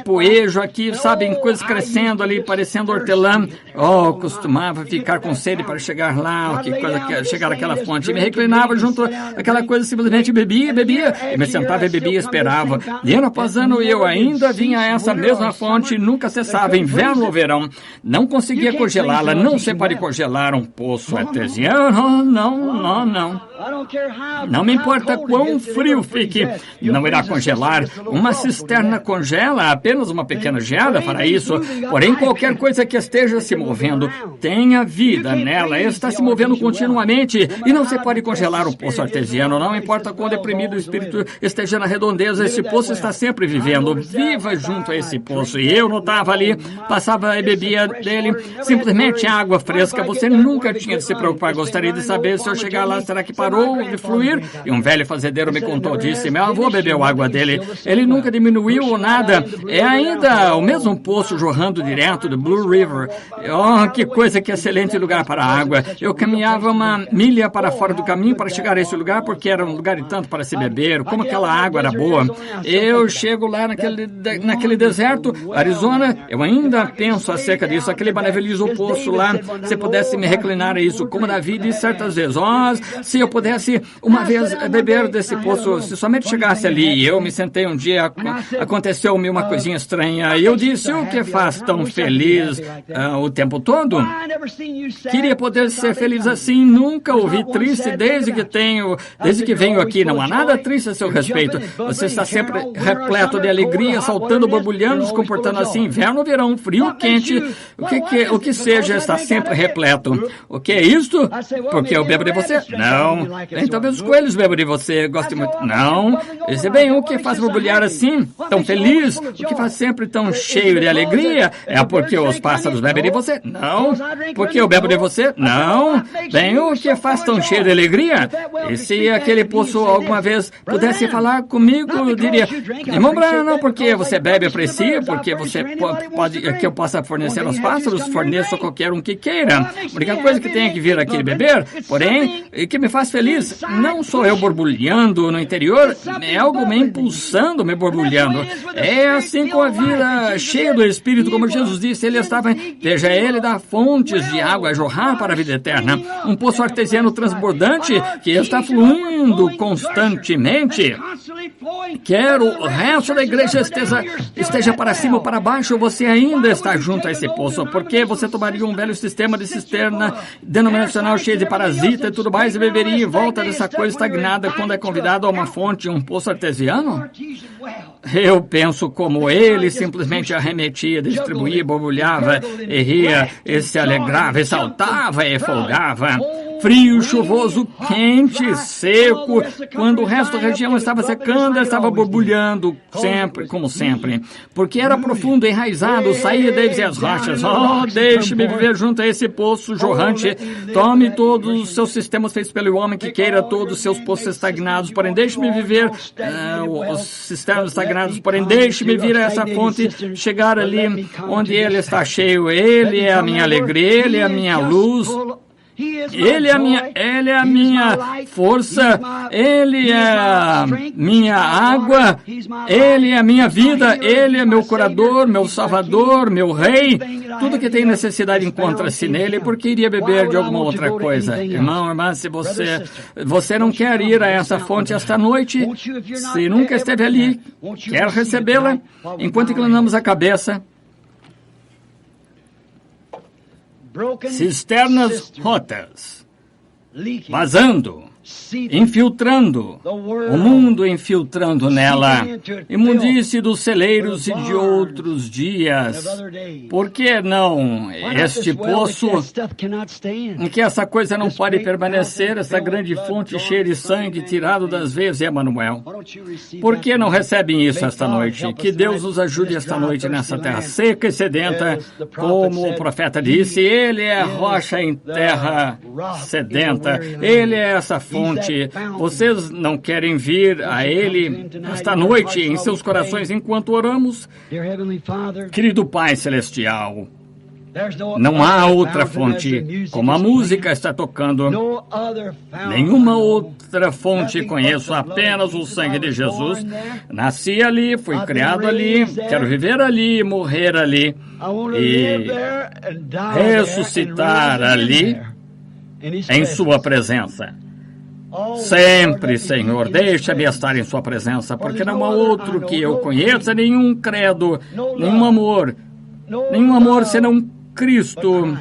poejo aqui, sabem, coisas crescendo ali, parecendo hortelã. Oh, costumava ficar com sede para chegar lá, que coisa, chegar àquela fonte. E me reclinava junto àquela coisa, simplesmente bebia, e me sentava e bebia e esperava. E ano após ano eu ainda vinha a essa mesma fonte, nunca cessava, inverno ou verão. Não conseguia congelá-la, não se pode congelar um poço artesiano, não. Não me importa quão frio fique, não irá congelar. Uma cisterna congela, apenas uma pequena geada fará isso. Porém, qualquer coisa que esteja se movendo, tenha vida nela, está se movendo continuamente. E não se pode congelar um poço artesiano, não importa quão deprimido o espírito esteja na redondeza, esse poço está sempre vivendo. Viva junto a esse poço. E eu notava ali, passava e bebia dele, simplesmente água fresca. Você nunca tinha de se preocupar. Gostaria de saber, se eu chegar lá, será que parou de fluir? E um velho fazendeiro me contou, disse, meu avô bebeu água dele. Ele nunca diminuiu ou nada. É ainda o mesmo poço jorrando direto do Blue River. Oh, que coisa, que excelente lugar para a água. Eu caminhava uma milha para fora do caminho para chegar a esse lugar, porque era um lugar de tanto para se beber. Como aquela água era boa. Eu chego lá naquele deserto, Arizona, eu ainda penso acerca disso. Aquele maravilhoso poço lá, se pudesse me reclinar a isso, como Davi disse certas vezes. Oh, se eu pudesse pudesse uma vez beber desse poço, se somente chegasse ali. Eu me sentei um dia, aconteceu-me uma coisinha estranha, e eu disse, o que faz tão feliz o tempo todo? Queria poder ser feliz assim, nunca ouvi triste desde que venho aqui. Não há nada triste a seu respeito. Você está sempre repleto de alegria, saltando, borbulhando, se comportando assim, inverno, verão, frio, quente, o que seja, está sempre repleto. O que é isto? Porque eu bebo de você? Não. Nem talvez os coelhos bebam de você, goste muito. Não. Esse bem, o que faz borbulhar assim, tão feliz, o que faz sempre tão cheio de alegria, é porque os pássaros bebem de você? Não. Porque eu bebo de você? Não. Bem, o que faz tão cheio de alegria? E se aquele poço alguma vez pudesse falar comigo, eu diria, irmão Branham, não porque você bebe, aprecia, porque você pode que eu possa fornecer aos pássaros, forneço a qualquer um que queira. A única coisa que tem que vir aqui beber, porém, e que me faz feliz, não sou eu borbulhando no interior, é algo me impulsando, me borbulhando. É assim com a vida cheia do Espírito, como Jesus disse, veja, ele dá fontes de água a jorrar para a vida eterna. Um poço artesiano transbordante que está fluindo constantemente. Quero o resto da igreja esteja para cima ou para baixo, você ainda está junto a esse poço, porque você tomaria um velho sistema de cisterna denominacional cheio de parasita e tudo mais e beberia em volta dessa coisa estagnada quando é convidado a uma fonte, um poço artesiano? Eu penso como ele simplesmente arremetia, distribuía, borbulhava, e ria, e se alegrava, e saltava, e folgava. Frio, chuvoso, quente, seco. Quando o resto da região estava secando, estava borbulhando, sempre, como sempre. Porque era profundo, enraizado, saía desde as rochas. Oh, deixe-me viver junto a esse poço jorrante. Tome todos os seus sistemas feitos pelo homem que queira, todos os seus poços estagnados. Porém, deixe-me viver os sistemas estagnados. Porém, deixe-me vir a essa fonte, chegar ali onde ele está cheio. Ele é a minha alegria, ele é a minha luz. Ele é a minha força, Ele é a minha água, Ele é a minha vida, Ele é meu curador, meu salvador, meu rei. Tudo que tem necessidade encontra-se nele, porque iria beber de alguma outra coisa. Irmão, irmã, se você não quer ir a essa fonte esta noite, se nunca esteve ali, quer recebê-la, enquanto inclinamos a cabeça, cisternas rotas, vazando, infiltrando, o mundo infiltrando nela, imundície dos celeiros e de outros dias. Por que não este poço em que essa coisa não pode permanecer, essa grande fonte cheia de sangue tirado das veias de Emanuel? Por que não recebem isso esta noite? Que Deus nos ajude esta noite nessa terra seca e sedenta, como o profeta disse, ele é a rocha em terra sedenta, ele é essa fonte. Vocês não querem vir a Ele esta noite em seus corações enquanto oramos? Querido Pai Celestial, não há outra fonte, como a música está tocando, nenhuma outra fonte conheço, apenas o sangue de Jesus. Nasci ali, fui criado ali, quero viver ali, morrer ali e ressuscitar ali em Sua presença. Sempre, Senhor, deixa-me estar em Sua presença, porque não há outro que eu conheça, nenhum credo, nenhum amor senão Cristo,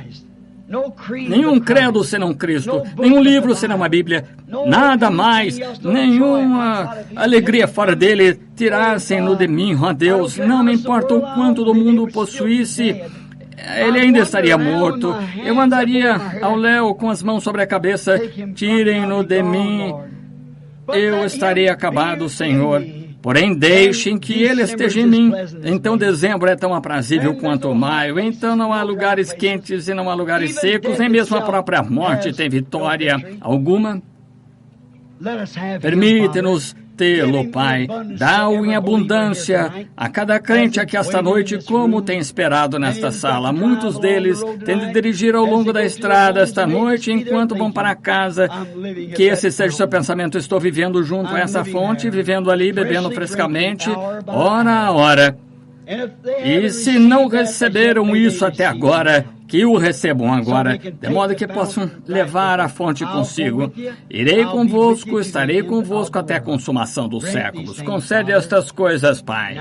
nenhum credo senão Cristo, nenhum livro senão a Bíblia, nada mais, nenhuma alegria fora dele. Tirassem-no de mim, ó Deus, não me importa o quanto do mundo possuísse, ele ainda estaria morto. Eu andaria ao léu com as mãos sobre a cabeça. Tirem-no de mim. Eu estarei acabado, Senhor. Porém, deixem que ele esteja em mim. Então, dezembro é tão aprazível quanto maio. Então, não há lugares quentes e não há lugares secos. Nem mesmo a própria morte tem vitória alguma. Permite-nos tê-lo, Pai. Dá-o em abundância a cada crente aqui esta noite, como tem esperado nesta sala. Muitos deles têm de dirigir ao longo da estrada esta noite, enquanto vão para casa. Que esse seja o seu pensamento. Estou vivendo junto a essa fonte, vivendo ali, bebendo frescamente, hora a hora. E se não receberam isso até agora, que o recebam agora, de modo que possam levar a fonte consigo. Irei convosco, estarei convosco até a consumação dos séculos. Concede estas coisas, Pai.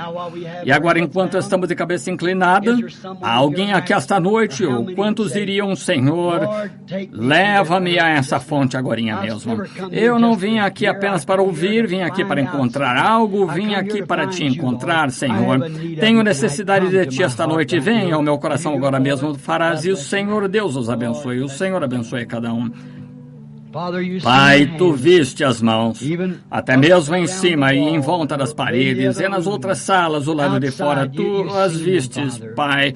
E agora, enquanto estamos de cabeça inclinada, há alguém aqui esta noite, ou quantos diriam, Senhor, leva-me a essa fonte agorinha mesmo. Eu não vim aqui apenas para ouvir, vim aqui para encontrar algo, vim aqui para te encontrar, Senhor. Tenho necessidade de ti esta noite. Venha ao meu coração agora mesmo. Farás isso, Senhor. Deus os abençoe. O Senhor abençoe cada um. Pai, tu viste as mãos, até mesmo em cima e em volta das paredes, e nas outras salas, do lado de fora, tu as vistes, Pai.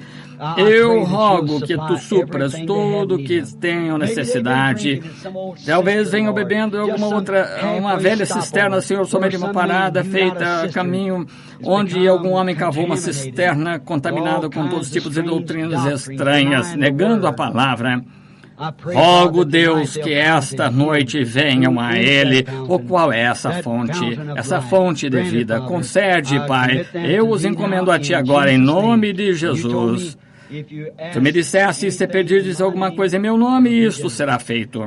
Eu rogo que tu supras tudo que tenham necessidade. Talvez venham bebendo alguma outra, uma velha cisterna, Senhor, somente uma parada feita a caminho, onde algum homem cavou uma cisterna contaminada com todos os tipos de doutrinas estranhas, negando a palavra. Rogo, Deus, que esta noite venham a Ele. Ou qual é essa fonte de vida? Concede, Pai. Eu os encomendo a Ti agora, em nome de Jesus. Tu me disseste, se pedirdes alguma coisa em meu nome, isto será feito.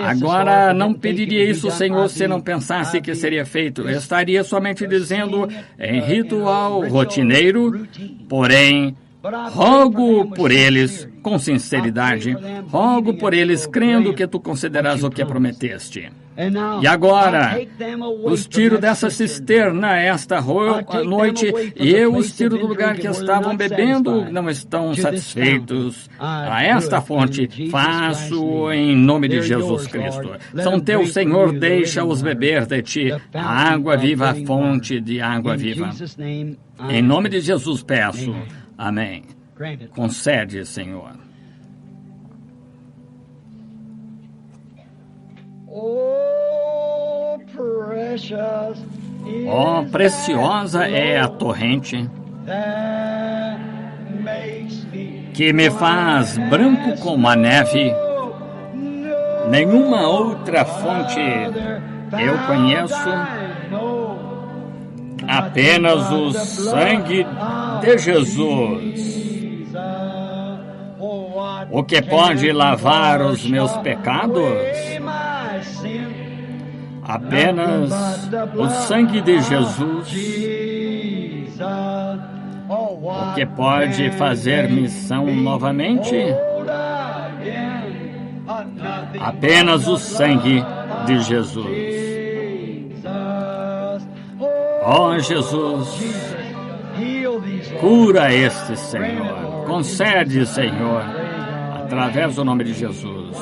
Agora, não pediria isso, Senhor, se não pensasse que seria feito. Eu estaria somente dizendo em ritual rotineiro, porém, rogo por eles com sinceridade. Rogo por eles crendo que tu concederás o que prometeste. E agora, os tiro dessa cisterna esta noite e eu os tiro do lugar que estavam bebendo, não estão satisfeitos. A esta fonte faço em nome de Jesus Cristo. São teus, Senhor, deixa-os beber de ti. A água viva, a fonte de água viva. Em nome de Jesus peço. Amém. Concede, Senhor. Oh, preciosa é a torrente que me faz branco como a neve. Nenhuma outra fonte eu conheço, apenas o sangue de Jesus, o que pode lavar os meus pecados. Apenas o sangue de Jesus, o que pode fazer missão novamente. Apenas o sangue de Jesus. Oh, Jesus, cura este, Senhor. Concede, Senhor, através do nome de Jesus.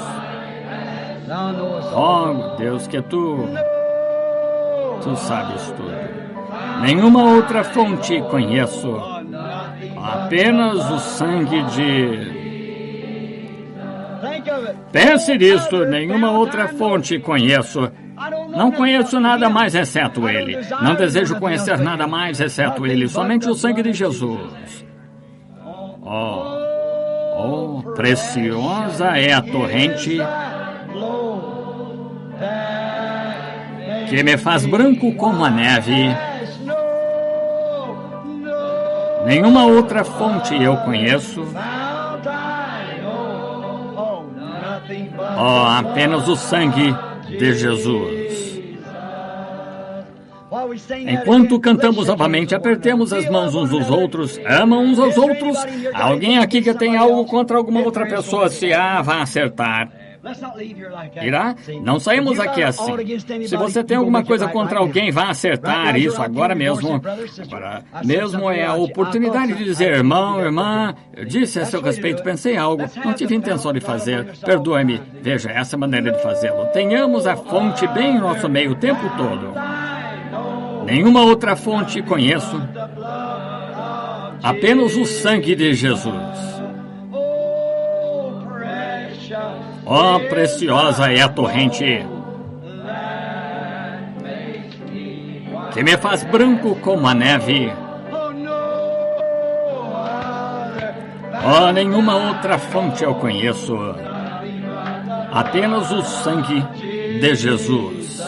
Oh, Deus, que tu sabes tudo. Nenhuma outra fonte conheço, apenas o sangue de... Pense nisto, nenhuma outra fonte conheço. Não conheço nada mais exceto Ele. Não desejo conhecer nada mais exceto Ele. Somente o sangue de Jesus. Oh, preciosa é a torrente que me faz branco como a neve. Nenhuma outra fonte eu conheço. Oh, apenas o sangue de Jesus. Enquanto cantamos novamente, apertemos as mãos uns dos outros, amam uns aos outros. Alguém aqui que tem algo contra alguma outra pessoa, se vá acertar. Irá? Não saímos aqui assim. Se você tem alguma coisa contra alguém, vá acertar isso agora mesmo. Agora mesmo é a oportunidade de dizer, irmão, irmã, eu disse a seu respeito, pensei algo, não tive intenção de fazer, perdoe-me. Veja, essa é a maneira de fazê-lo. Tenhamos a fonte bem em nosso meio o tempo todo. Nenhuma outra fonte conheço, apenas o sangue de Jesus. Oh, preciosa é a torrente que me faz branco como a neve. Oh, nenhuma outra fonte eu conheço, apenas o sangue de Jesus.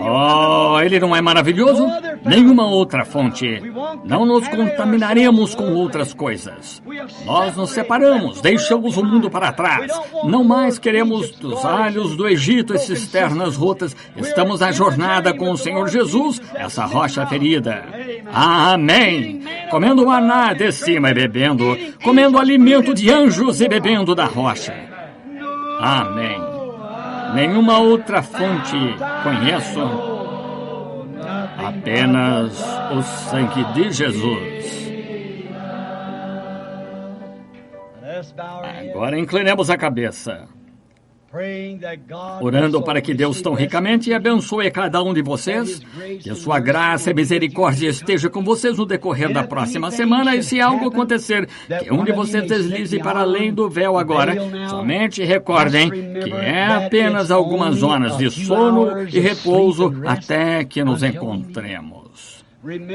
Oh, Ele não é maravilhoso? nenhuma outra fonte. Não nos contaminaremos com outras coisas. Nós nos separamos, deixamos o mundo para trás. Não mais queremos dos alhos do Egito e cisternas rotas. Estamos na jornada com o Senhor Jesus, essa rocha ferida. Amém. Comendo maná de cima e bebendo, comendo alimento de anjos e bebendo da rocha. Amém. Nenhuma outra fonte conheço, apenas o sangue de Jesus. Agora inclinemos a cabeça, orando para que Deus tão ricamente abençoe cada um de vocês, que a sua graça e misericórdia esteja com vocês no decorrer da próxima semana, e se algo acontecer, que um de vocês deslize para além do véu agora, somente recordem que é apenas algumas zonas de sono e repouso até que nos encontremos.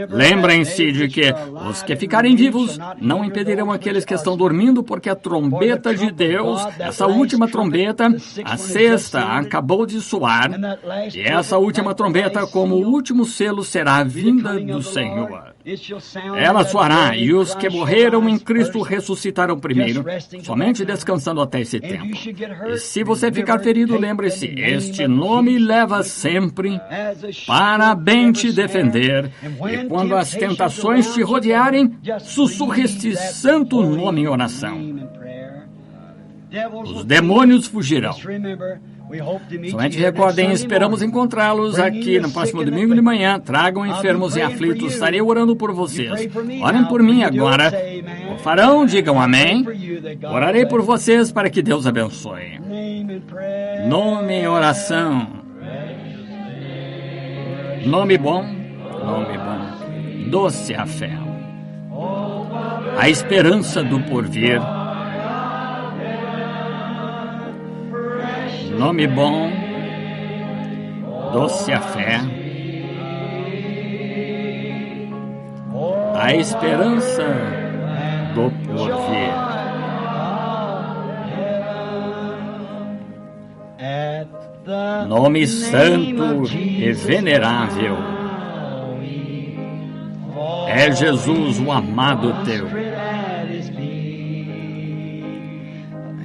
Lembrem-se de que os que ficarem vivos não impedirão aqueles que estão dormindo, porque a trombeta de Deus, essa última trombeta, a sexta, acabou de soar, e essa última trombeta, como o último selo, será a vinda do Senhor. Ela soará, e os que morreram em Cristo ressuscitarão primeiro, somente descansando até esse tempo. E se você ficar ferido, lembre-se, este nome leva sempre para bem te defender, e quando as tentações te rodearem, sussurre este santo nome em oração. Os demônios fugirão. Somente recordem, esperamos encontrá-los aqui no próximo domingo de manhã. Tragam enfermos e aflitos, estarei orando por vocês. Orem por mim agora. O farão, digam amém. Orarei por vocês para que Deus abençoe. Nome em oração. Nome bom, doce a fé. A esperança do porvir. Nome bom, doce a fé, a esperança do porvir. Nome santo e venerável, é Jesus o amado teu.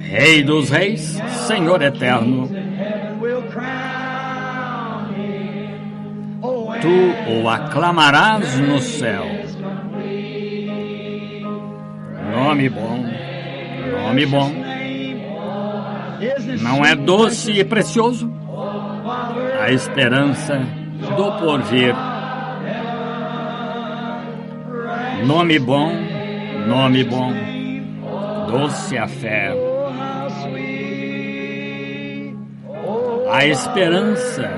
Rei dos reis, Senhor eterno, tu o aclamarás no céu. Nome bom, não é doce e precioso? A esperança do porvir. Nome bom, doce a fé. A esperança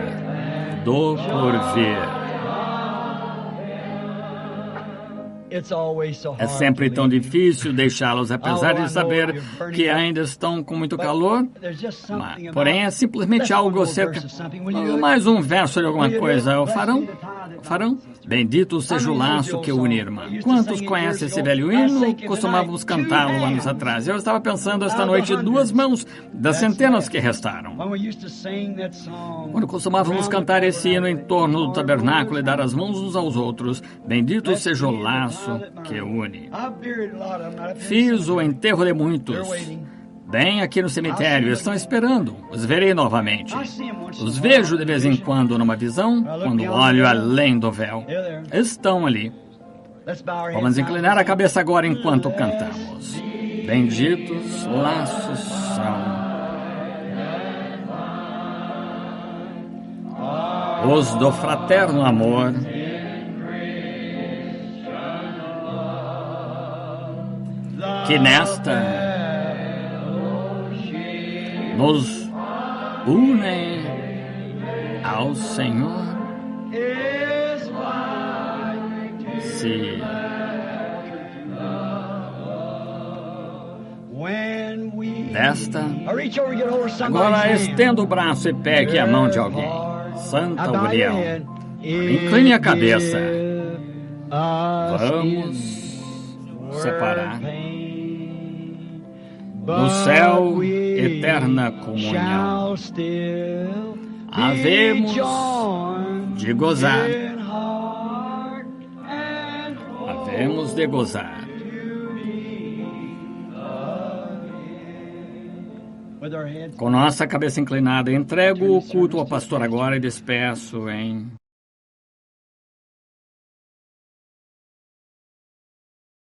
do porvir. É sempre tão difícil deixá-los, apesar de saber que ainda estão com muito calor. Porém, é simplesmente algo cerca. Mais um verso de alguma coisa. O farão? Bendito seja o laço que une, irmã. Quantos conhecem esse velho hino? Costumávamos cantá-lo anos atrás. Eu estava pensando esta noite, duas mãos das centenas que restaram. Quando costumávamos cantar esse hino em torno do tabernáculo e dar as mãos uns aos outros, bendito seja o laço que une. Fiz o enterro de muitos. Bem aqui no cemitério, estão esperando. Os verei novamente. Os vejo de vez em quando numa visão, quando olho além do véu. Estão ali. Vamos inclinar a cabeça agora enquanto cantamos. Benditos laços são os do fraterno amor, que nesta nos unem ao Senhor. Se desta, agora estenda o braço e pegue a mão de alguém. Santa Uriel, incline a cabeça. Vamos separar. No céu, eterna comunhão. Havemos de gozar Temos de gozar. Com nossa cabeça inclinada, entrego o culto ao pastor agora e despeço em